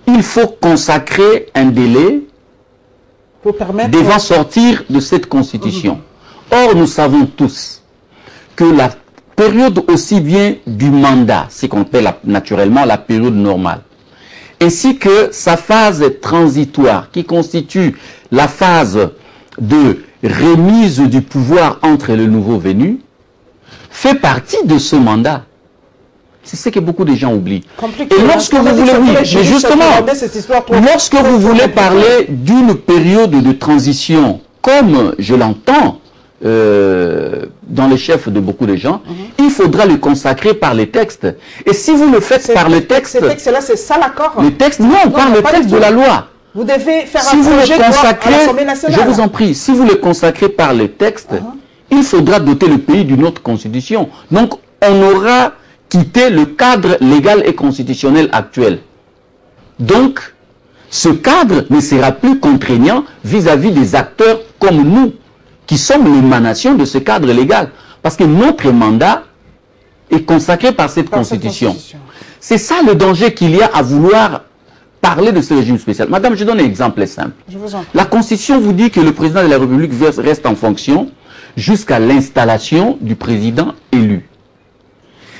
il faut consacrer un délai devant sortir de cette constitution. Or, nous savons tous que la période aussi bien du mandat, ce qu'on appelle naturellement la période normale, ainsi que sa phase transitoire, qui constitue la phase de remise du pouvoir entre le nouveau venu, fait partie de ce mandat. C'est ce que beaucoup de gens oublient. Et lorsque vous voulez, mais justement, lorsque vous voulez parler d'une période de transition, comme je l'entends dans les chefs de beaucoup de gens, il faudra le consacrer par les textes. Et si vous le faites par les textes... Ces textes-là, c'est ça l'accord? Le texte, non, par le texte de la loi. Vous devez faire un projet de loi à l'Assemblée nationale. Je vous en prie, si vous le consacrez par les textes, il faudra doter le pays d'une autre constitution. Donc, on aura quitté le cadre légal et constitutionnel actuel. Donc, ce cadre ne sera plus contraignant vis-à-vis des acteurs comme nous, qui sommes l'émanation de ce cadre légal. Parce que notre mandat est consacré par cette constitution. C'est ça le danger qu'il y a à vouloir parler de ce régime spécial. Madame, je donne un exemple simple. La Constitution vous dit que le président de la République reste en fonction jusqu'à l'installation du président élu.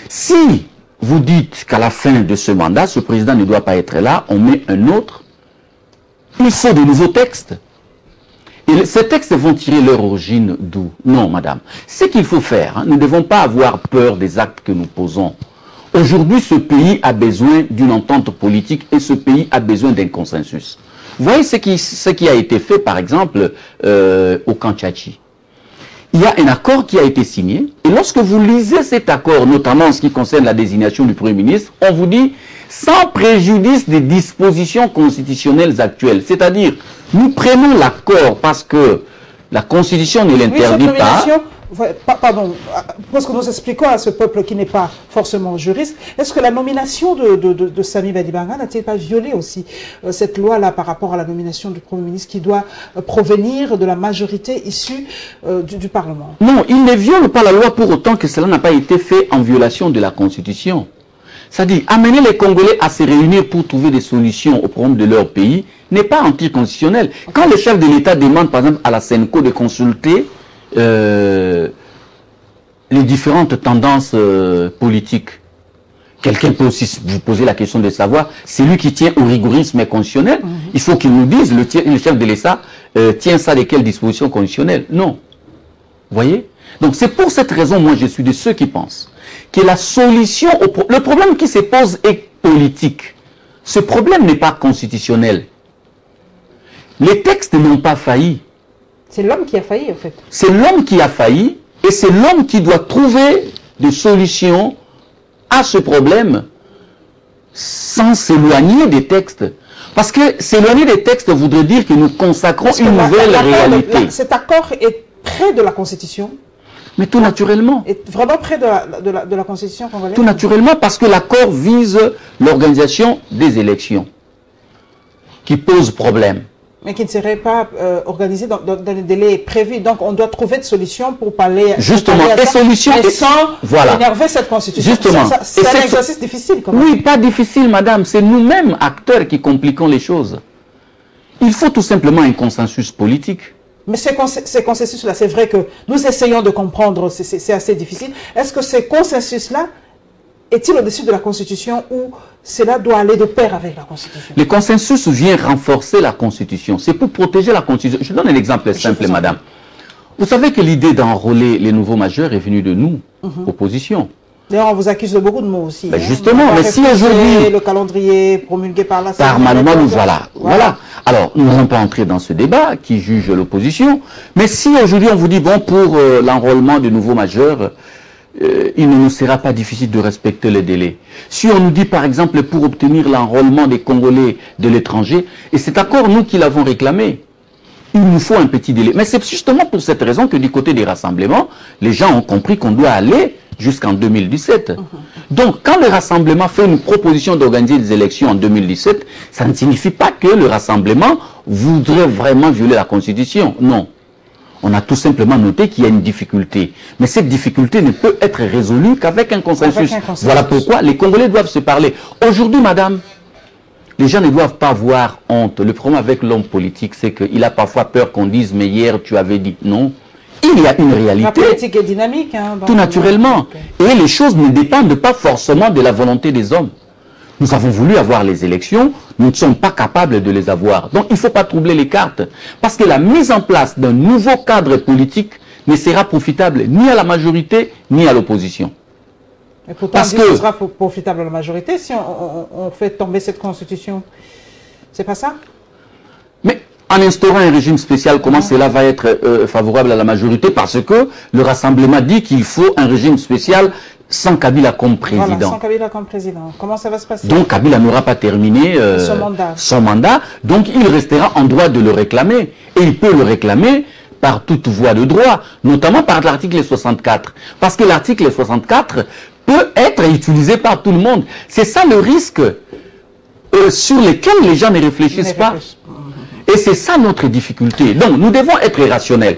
Si vous dites qu'à la fin de ce mandat, ce président ne doit pas être là, on met un autre, il faut de nouveaux textes. Et ces textes vont tirer leur origine d'où? Non, madame. Ce qu'il faut faire, nous ne devons pas avoir peur des actes que nous posons. Aujourd'hui, ce pays a besoin d'une entente politique et ce pays a besoin d'un consensus. Vous voyez ce qui a été fait, par exemple, au Kanchachi. Il y a un accord qui a été signé, et lorsque vous lisez cet accord, notamment en ce qui concerne la désignation du Premier ministre, on vous dit sans préjudice des dispositions constitutionnelles actuelles. C'est-à-dire, nous prenons l'accord parce que la Constitution ne l'interdit pas. Pardon, parce que nous expliquons à ce peuple qui n'est pas forcément juriste, est-ce que la nomination de Samy Badibanga n'a-t-il pas violé aussi cette loi-là par rapport à la nomination du Premier ministre qui doit provenir de la majorité issue du Parlement? Non, il ne viole pas la loi pour autant que cela n'a pas été fait en violation de la Constitution. C'est-à-dire, amener les Congolais à se réunir pour trouver des solutions aux problèmes de leur pays n'est pas anticonstitutionnel. Quand le chef de l'État demande, par exemple, à la CENCO de consulter les différentes tendances politiques, quelqu'un peut aussi vous poser la question de savoir, c'est lui qui tient au rigorisme constitutionnel, il faut qu'il nous dise, le chef de l'État tient ça de quelles dispositions constitutionnelles? Non. Vous voyez? Donc c'est pour cette raison, moi je suis de ceux qui pensent que la solution, le problème qui se pose est politique. Ce problème n'est pas constitutionnel. Les textes n'ont pas failli. C'est l'homme qui a failli en fait. C'est l'homme qui a failli et c'est l'homme qui doit trouver des solutions à ce problème sans s'éloigner des textes. Parce que s'éloigner des textes voudrait dire que nous consacrons une nouvelle réalité. Cet accord est près de la Constitution. Mais tout naturellement. Est vraiment près de la Constitution congolaise. Tout naturellement parce que l'accord vise l'organisation des élections qui pose problème. Mais qui ne serait pas organisé dans les délais prévus. Donc on doit trouver des solutions pour parler. Justement, des solutions sans énerver cette Constitution. Justement. C'est un exercice difficile quand même. Oui, pas difficile, madame. C'est nous-mêmes, acteurs, qui compliquons les choses. Il faut tout simplement un consensus politique. Mais ces consensus-là, c'est vrai que nous essayons de comprendre, c'est assez difficile. Est-ce que ces consensus-là est-il au-dessus de la Constitution ou cela doit aller de pair avec la Constitution? Le consensus vient renforcer la Constitution. C'est pour protéger la Constitution. Je donne un exemple simple, madame. Vous savez que l'idée d'enrôler les nouveaux majeurs est venue de nous, opposition. D'ailleurs, on vous accuse de beaucoup de mots aussi. Ben justement, mais si aujourd'hui... Le calendrier promulgué par la... Par Manuel, voilà. Alors, nous n'allons pas entrer dans ce débat qui juge l'opposition. Mais si aujourd'hui on vous dit, bon, pour l'enrôlement de nouveaux majeurs, il ne nous sera pas difficile de respecter les délais. Si on nous dit, par exemple, pour obtenir l'enrôlement des Congolais de l'étranger, et c'est accord, nous qui l'avons réclamé, il nous faut un petit délai. Mais c'est justement pour cette raison que du côté des rassemblements, les gens ont compris qu'on doit aller jusqu'en 2017. Donc, quand le rassemblement fait une proposition d'organiser des élections en 2017, ça ne signifie pas que le rassemblement voudrait vraiment violer la Constitution. Non. On a tout simplement noté qu'il y a une difficulté. Mais cette difficulté ne peut être résolue qu'avec un consensus. Voilà pourquoi les Congolais doivent se parler. Aujourd'hui, madame, les gens ne doivent pas avoir honte. Le problème avec l'homme politique, c'est qu'il a parfois peur qu'on dise « mais hier, tu avais dit non ». Il y a une réalité. La politique est dynamique. Hein, tout naturellement. Et les choses ne dépendent pas forcément de la volonté des hommes. Nous avons voulu avoir les élections, nous ne sommes pas capables de les avoir. Donc il ne faut pas troubler les cartes. Parce que la mise en place d'un nouveau cadre politique ne sera profitable ni à la majorité, ni à l'opposition. Et pourtant, ce sera profitable à la majorité si on fait tomber cette constitution. C'est pas ça? Mais en instaurant un régime spécial, comment cela va être favorable à la majorité? Parce que le rassemblement dit qu'il faut un régime spécial sans Kabila comme président. Voilà, sans Kabila comme président. Comment ça va se passer? Donc Kabila n'aura pas terminé son mandat. Donc il restera en droit de le réclamer. Et il peut le réclamer par toute voie de droit, notamment par l'article 64. Parce que l'article 64 peut être utilisé par tout le monde. C'est ça le risque sur lequel les gens ne réfléchissent pas. Et c'est ça notre difficulté. Donc nous devons être rationnels.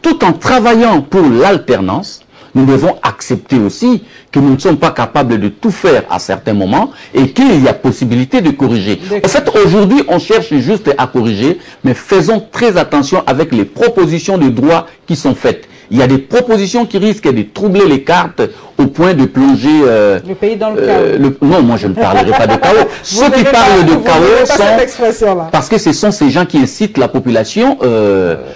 Tout en travaillant pour l'alternance, nous devons accepter aussi que nous ne sommes pas capables de tout faire à certains moments et qu'il y a possibilité de corriger. En fait, aujourd'hui, on cherche juste à corriger, mais faisons très attention avec les propositions de droit qui sont faites. Il y a des propositions qui risquent de troubler les cartes au point de plonger... le pays dans le chaos. Non, moi je ne parlerai pas de chaos. Ceux qui parlent de chaos sont... Parce que ce sont ces gens qui incitent la population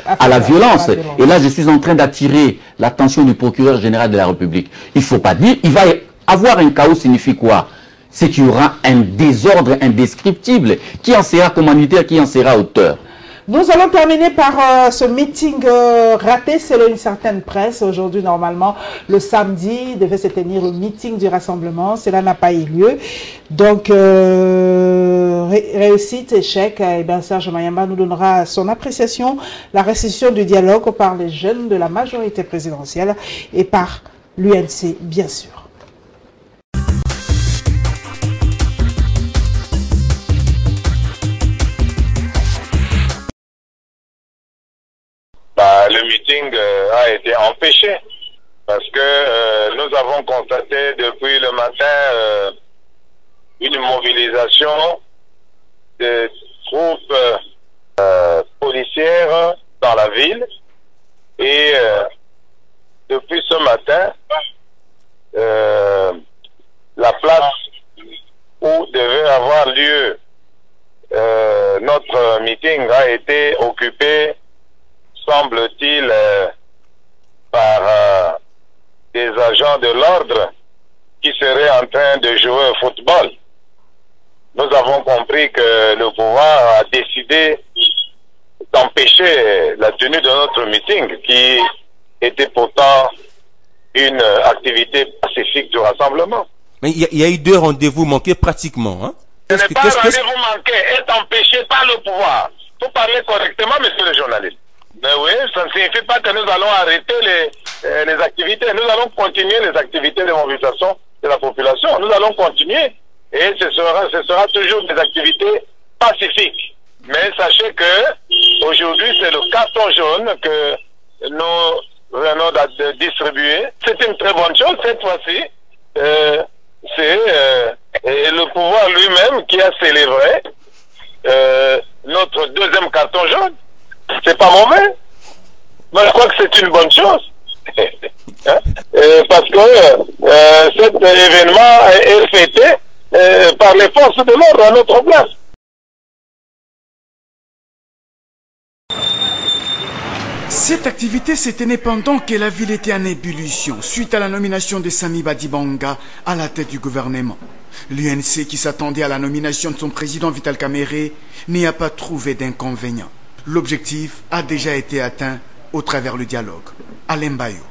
à la violence. Et là, je suis en train d'attirer l'attention du procureur général de la République. Il ne faut pas dire... Il va y avoir un chaos signifie quoi? C'est qu'il y aura un désordre indescriptible. Qui en sera commanditaire, qui en sera auteur? Nous allons terminer par ce meeting raté selon une certaine presse. Aujourd'hui, normalement, le samedi, devait se tenir le meeting du rassemblement. Cela n'a pas eu lieu. Donc, réussite, échec. Et bien, Serge Mayamba nous donnera son appréciation, la restitution du dialogue par les jeunes de la majorité présidentielle et par l'UNC, bien sûr. Le meeting a été empêché parce que nous avons constaté depuis le matin une mobilisation de troupes policières dans la ville et depuis ce matin la place où devait avoir lieu notre meeting a été occupée, semble-t-il, par des agents de l'ordre qui seraient en train de jouer au football. Nous avons compris que le pouvoir a décidé d'empêcher la tenue de notre meeting, qui était pourtant une activité pacifique du rassemblement. Mais il y a eu 2 rendez-vous manqués pratiquement. Hein? Ce n'est pas un rendez-vous manqué, est empêché par le pouvoir. Il faut parler correctement, monsieur le journaliste. Mais oui, ça ne signifie pas que nous allons arrêter les activités. Nous allons continuer les activités de mobilisation de la population. Nous allons continuer. Et ce sera toujours des activités pacifiques. Mais sachez que aujourd'hui, c'est le carton jaune que nous venons de distribuer. C'est une très bonne chose cette fois-ci. C'est le pouvoir lui-même qui a célébré notre 2e carton jaune. C'est pas mauvais. Moi, je crois que c'est une bonne chose. Parce que cet événement est fêté par les forces de l'ordre à notre place. Cette activité s'est tenue pendant que la ville était en ébullition suite à la nomination de Samy Badibanga à la tête du gouvernement. L'UNC, qui s'attendait à la nomination de son président Vital Kamerhe, n'y a pas trouvé d'inconvénient. L'objectif a déjà été atteint au travers du dialogue. Alain Bayo.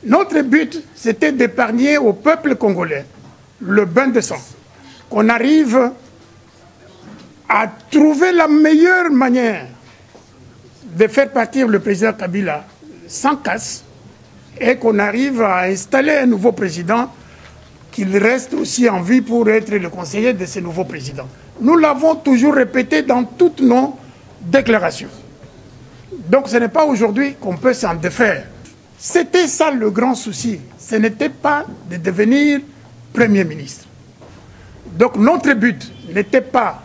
Notre but, c'était d'épargner au peuple congolais le bain de sang. Qu'on arrive à trouver la meilleure manière de faire partir le président Kabila sans casse et qu'on arrive à installer un nouveau président, qu'il reste aussi en vie pour être le conseiller de ce nouveau président. Nous l'avons toujours répété dans toutes nos déclarations. Donc ce n'est pas aujourd'hui qu'on peut s'en défaire. C'était ça le grand souci. Ce n'était pas de devenir Premier ministre. Donc notre but n'était pas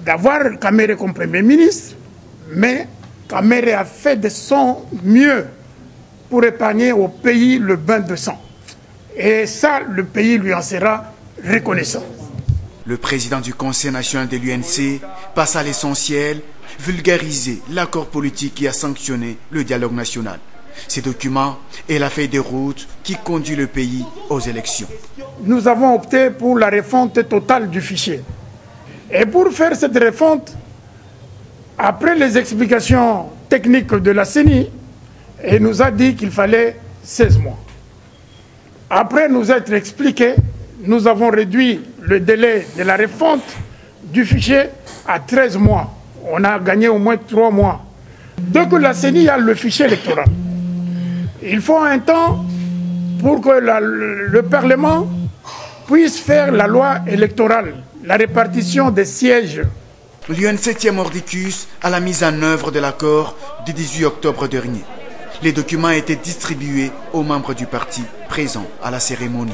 d'avoir Kamerhe comme Premier ministre, mais Kamerhe a fait de son mieux pour épargner au pays le bain de sang. Et ça, le pays lui en sera reconnaissant. Le président du Conseil national de l'UNC passe à l'essentiel, vulgariser l'accord politique qui a sanctionné le dialogue national. Ces documents est la feuille de route qui conduit le pays aux élections. Nous avons opté pour la refonte totale du fichier. Et pour faire cette refonte, après les explications techniques de la CENI, il nous a dit qu'il fallait 16 mois. Après nous être expliqué, nous avons réduit le délai de la refonte du fichier à 13 mois. On a gagné au moins 3 mois. Dès que la CENI a le fichier électoral, il faut un temps pour que le Parlement puisse faire la loi électorale, la répartition des sièges. L'UNC tient mordicus à la mise en œuvre de l'accord du 18 octobre dernier. Les documents étaient distribués aux membres du parti présents à la cérémonie.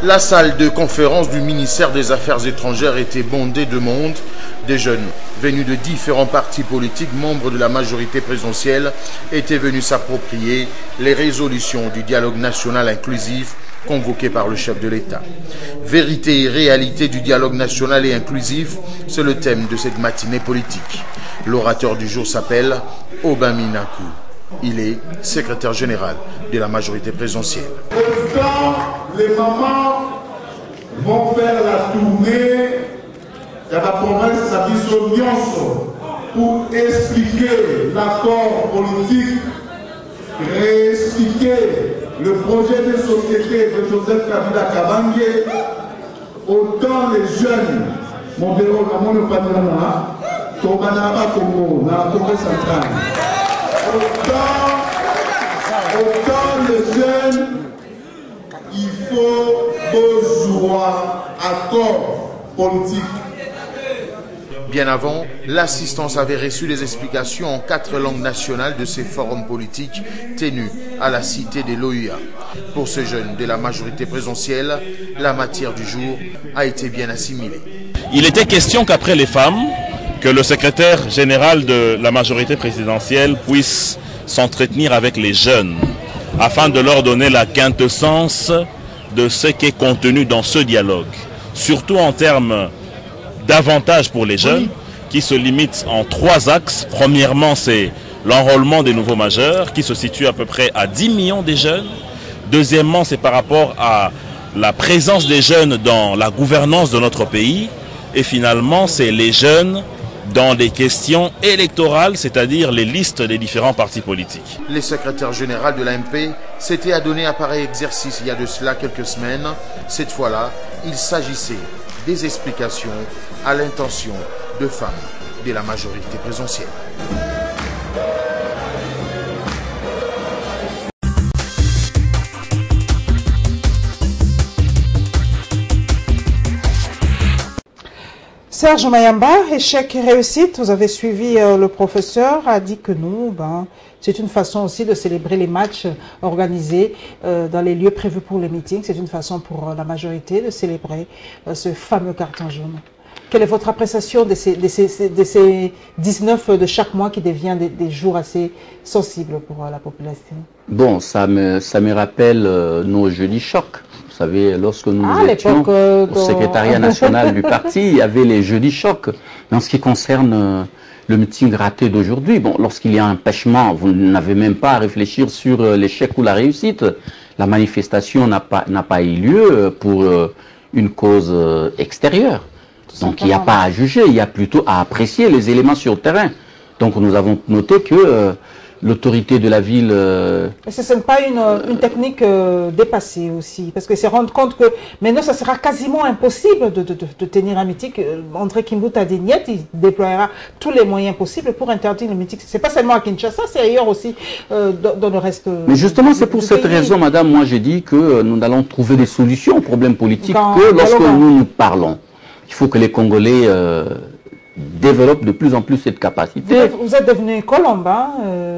La salle de conférence du ministère des Affaires étrangères était bondée de monde. Des jeunes venus de différents partis politiques, membres de la majorité présidentielle, étaient venus s'approprier les résolutions du dialogue national inclusif convoqué par le chef de l'État. Vérité et réalité du dialogue national et inclusif, c'est le thème de cette matinée politique. L'orateur du jour s'appelle Obami Naku. Il est secrétaire général de la majorité présidentielle. Les mamans vont faire la tournée de la province d'Abisso pour expliquer l'accord politique, réexpliquer le projet de société de Joseph Kabila Kabange. Autant les jeunes, mon bureau, mon patrona, Tobanaba Congo, la Congrès centrale. Autant les jeunes, il faut besoin accord politique. Bien avant, l'assistance avait reçu des explications en 4 langues nationales de ces forums politiques tenus à la cité de l'OUA. Pour ce jeune de la majorité présidentielle, la matière du jour a été bien assimilée. Il était question qu'après les femmes, que le secrétaire général de la majorité présidentielle puisse s'entretenir avec les jeunes afin de leur donner la quintessence de ce qui est contenu dans ce dialogue, surtout en termes d'avantages pour les jeunes qui se limite en 3 axes. Premièrement, c'est l'enrôlement des nouveaux majeurs qui se situe à peu près à 10 millions de jeunes. Deuxièmement, c'est par rapport à la présence des jeunes dans la gouvernance de notre pays. Et finalement, c'est les jeunes dans des questions électorales, c'est-à-dire les listes des différents partis politiques. Le secrétaire général de l'AMP s'était adonné à pareil exercice il y a de cela quelques semaines. Cette fois-là, il s'agissait des explications à l'intention de femmes de la majorité présidentielle. Serge Mayamba, échec et réussite, vous avez suivi le professeur, a dit que non, c'est une façon aussi de célébrer les matchs organisés dans les lieux prévus pour les meetings. C'est une façon pour la majorité de célébrer ce fameux carton jaune. Quelle est votre appréciation de ces 19 de chaque mois qui deviennent des jours assez sensibles pour la population? Bon, ça me rappelle nos jeudis chocs. Vous savez, lorsque nous étions au secrétariat national du parti, il y avait les jeudis chocs. Mais en ce qui concerne le meeting raté d'aujourd'hui, bon, lorsqu'il y a un empêchement, vous n'avez même pas à réfléchir sur l'échec ou la réussite. La manifestation n'a pas eu lieu pour une cause extérieure. Donc il n'y a pas à juger, il y a plutôt à apprécier les éléments sur le terrain. Donc nous avons noté que l'autorité de la ville... Ce n'est pas une technique dépassée aussi, parce que c'est rendre compte que maintenant ça sera quasiment impossible de tenir un meeting. André Kimbuta Dignette, il déploiera tous les moyens possibles pour interdire le meeting. Ce n'est pas seulement à Kinshasa, c'est ailleurs aussi dans le reste. Mais justement, c'est pour cette raison, madame, moi j'ai dit que nous allons trouver des solutions aux problèmes politiques que lorsque nous parlons. Il faut que les Congolais développent de plus en plus cette capacité. Vous êtes devenu Colombe,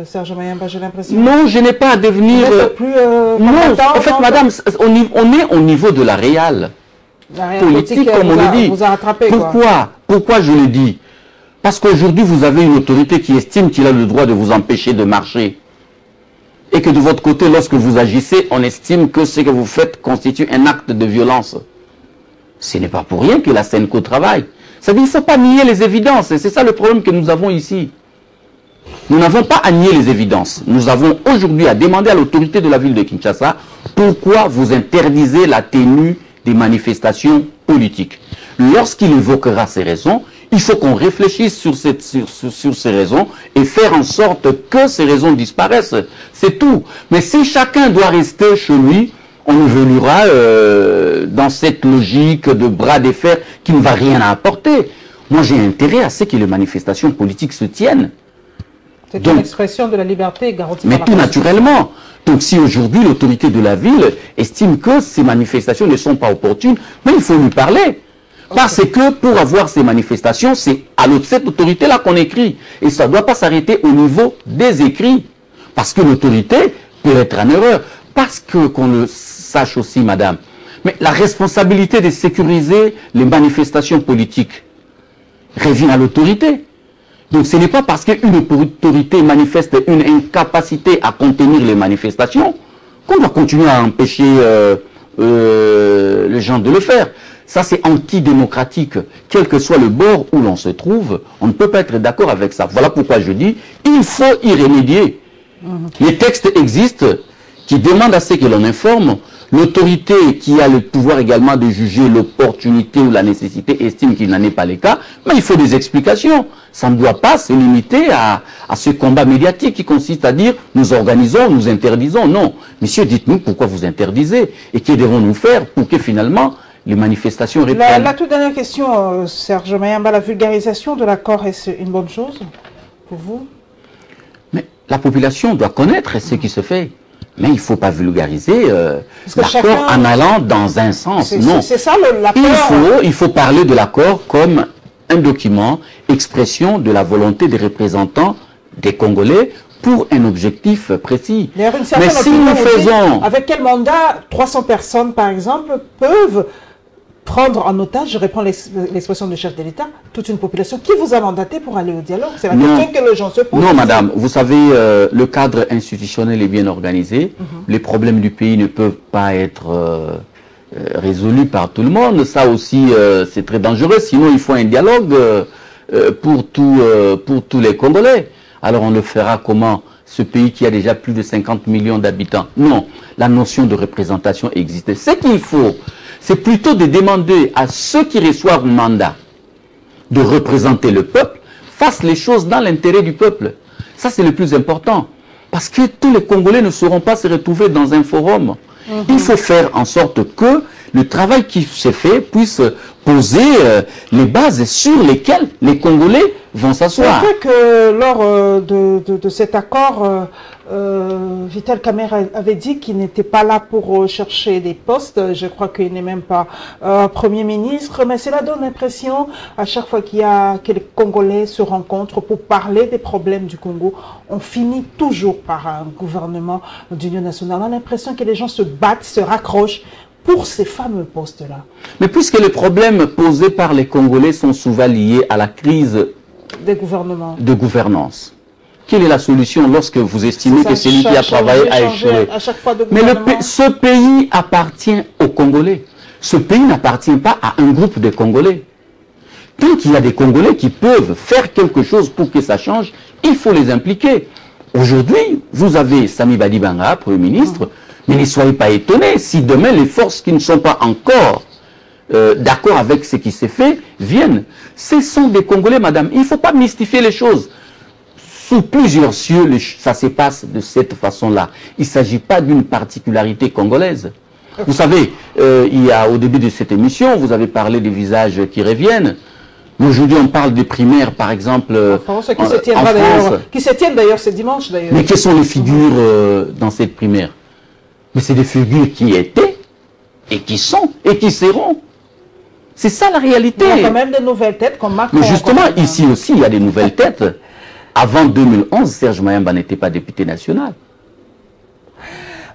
Serge Mayamba, j'ai l'impression. Non, je n'ai pas à devenir... non, en fait, madame, on est au niveau de la réelle politique, comme on le dit. Vous a rattrapé, Pourquoi je le dis? Parce qu'aujourd'hui, vous avez une autorité qui estime qu'il a le droit de vous empêcher de marcher. Et que de votre côté, lorsque vous agissez, on estime que ce que vous faites constitue un acte de violence. Ce n'est pas pour rien que la SENCO travaille. Ça veut dire qu'il ne faut pas nier les évidences. Et c'est ça le problème que nous avons ici. Nous n'avons pas à nier les évidences. Nous avons aujourd'hui à demander à l'autorité de la ville de Kinshasa pourquoi vous interdisez la tenue des manifestations politiques. Lorsqu'il évoquera ces raisons, il faut qu'on réfléchisse sur ces raisons et faire en sorte que ces raisons disparaissent. C'est tout. Mais si chacun doit rester chez lui, on évoluera dans cette logique de bras de fer qui ne va rien apporter. Moi, j'ai intérêt à ce que les manifestations politiques se tiennent. C'est une expression de la liberté garantie par la Constitution. Mais tout naturellement. Donc si aujourd'hui l'autorité de la ville estime que ces manifestations ne sont pas opportunes, mais il faut lui parler. Parce que pour avoir ces manifestations, c'est à cette autorité-là qu'on écrit. Et ça ne doit pas s'arrêter au niveau des écrits. Parce que l'autorité peut être en erreur. Parce que qu'on le sache aussi, madame, mais la responsabilité de sécuriser les manifestations politiques revient à l'autorité. Donc ce n'est pas parce qu'une autorité manifeste une incapacité à contenir les manifestations qu'on doit continuer à empêcher les gens de le faire. Ça c'est antidémocratique. Quel que soit le bord où l'on se trouve, on ne peut pas être d'accord avec ça. Voilà pourquoi je dis, il faut y remédier. Les textes existent qui demandent à ce que l'on informe. L'autorité qui a le pouvoir également de juger l'opportunité ou la nécessité estime qu'il n'en est pas le cas, mais il faut des explications. Ça ne doit pas se limiter à ce combat médiatique qui consiste à dire nous organisons, nous interdisons. Non. Monsieur, dites-nous pourquoi vous interdisez et que devons-nous faire pour que finalement les manifestations reprennent. La toute dernière question, Serge Mayamba, la vulgarisation de l'accord, est-ce une bonne chose pour vous? Mais la population doit connaître ce qui se fait. Mais il ne faut pas vulgariser l'accord en allant dans un sens. Non. C'est ça l'accord. Il faut parler de l'accord comme un document, expression de la volonté des représentants des Congolais pour un objectif précis. Mais si nous faisons... Avec quel mandat 300 personnes, par exemple, peuvent prendre en otage, je reprends l'expression du chef de l'État, toute une population qui vous a mandaté pour aller au dialogue? C'est la question que les gens se posent. Non, madame, vous savez, le cadre institutionnel est bien organisé. Les problèmes du pays ne peuvent pas être résolu par tout le monde. Ça aussi, c'est très dangereux. Sinon, il faut un dialogue pour tous les Congolais. Alors, on le fera comment? Ce pays qui a déjà plus de 50 millions d'habitants. Non, la notion de représentation existe. Ce qu'il faut, c'est plutôt de demander à ceux qui reçoivent mandat de représenter le peuple, fassent les choses dans l'intérêt du peuple. Ça, c'est le plus important. Parce que tous les Congolais ne sauront pas se retrouver dans un forum. Il faut faire en sorte que le travail qui se fait puisse poser les bases sur lesquelles les Congolais vont s'asseoir. C'est vrai que lors de cet accord, Vital Kamerhe avait dit qu'il n'était pas là pour chercher des postes. Je crois qu'il n'est même pas Premier ministre. Mais cela donne l'impression, à chaque fois que les Congolais se rencontrent pour parler des problèmes du Congo, on finit toujours par un gouvernement d'union nationale. On a l'impression que les gens se battent, se raccrochent pour ces fameux postes-là. Mais puisque les problèmes posés par les Congolais sont souvent liés à la crise des gouvernements de gouvernance, quelle est la solution lorsque vous estimez que celui qui a travaillé a échoué? Mais ce pays appartient aux Congolais. Ce pays n'appartient pas à un groupe de Congolais. Tant qu'il y a des Congolais qui peuvent faire quelque chose pour que ça change, il faut les impliquer. Aujourd'hui, vous avez Samy Badibanga, Premier ministre, mais ne soyez pas étonnés si demain les forces qui ne sont pas encore d'accord avec ce qui s'est fait viennent. Ce sont des Congolais, madame. Il ne faut pas mystifier les choses. Sous plusieurs cieux, ça se passe de cette façon-là. Il ne s'agit pas d'une particularité congolaise. Vous savez, au début de cette émission, vous avez parlé des visages qui reviennent. Mais aujourd'hui, on parle des primaires, par exemple, en France, qui se tiennent d'ailleurs ce dimanche. Mais quelles sont les figures dans cette primaire? Mais c'est des figures qui étaient, et qui sont, et qui seront. C'est ça la réalité. Il y a quand même de nouvelles têtes comme Macron. Mais justement, ici aussi, il y a des nouvelles têtes. Avant 2011, Serge Mayamba n'était pas député national.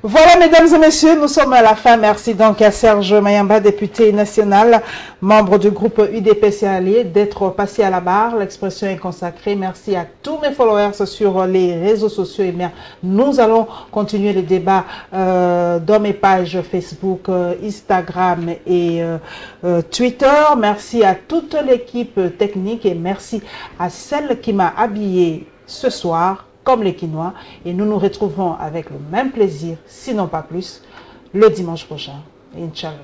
Voilà, mesdames et messieurs, nous sommes à la fin. Merci donc à Serge Mayamba, député national, membre du groupe UDPS allié, d'être passé à la barre. L'expression est consacrée. Merci à tous mes followers sur les réseaux sociaux. Et bien, nous allons continuer le débat dans mes pages Facebook, Instagram et Twitter. Merci à toute l'équipe technique et merci à celle qui m'a habillé ce soir comme les Quinois, et nous nous retrouvons avec le même plaisir, sinon pas plus, le dimanche prochain. Inch'Allah.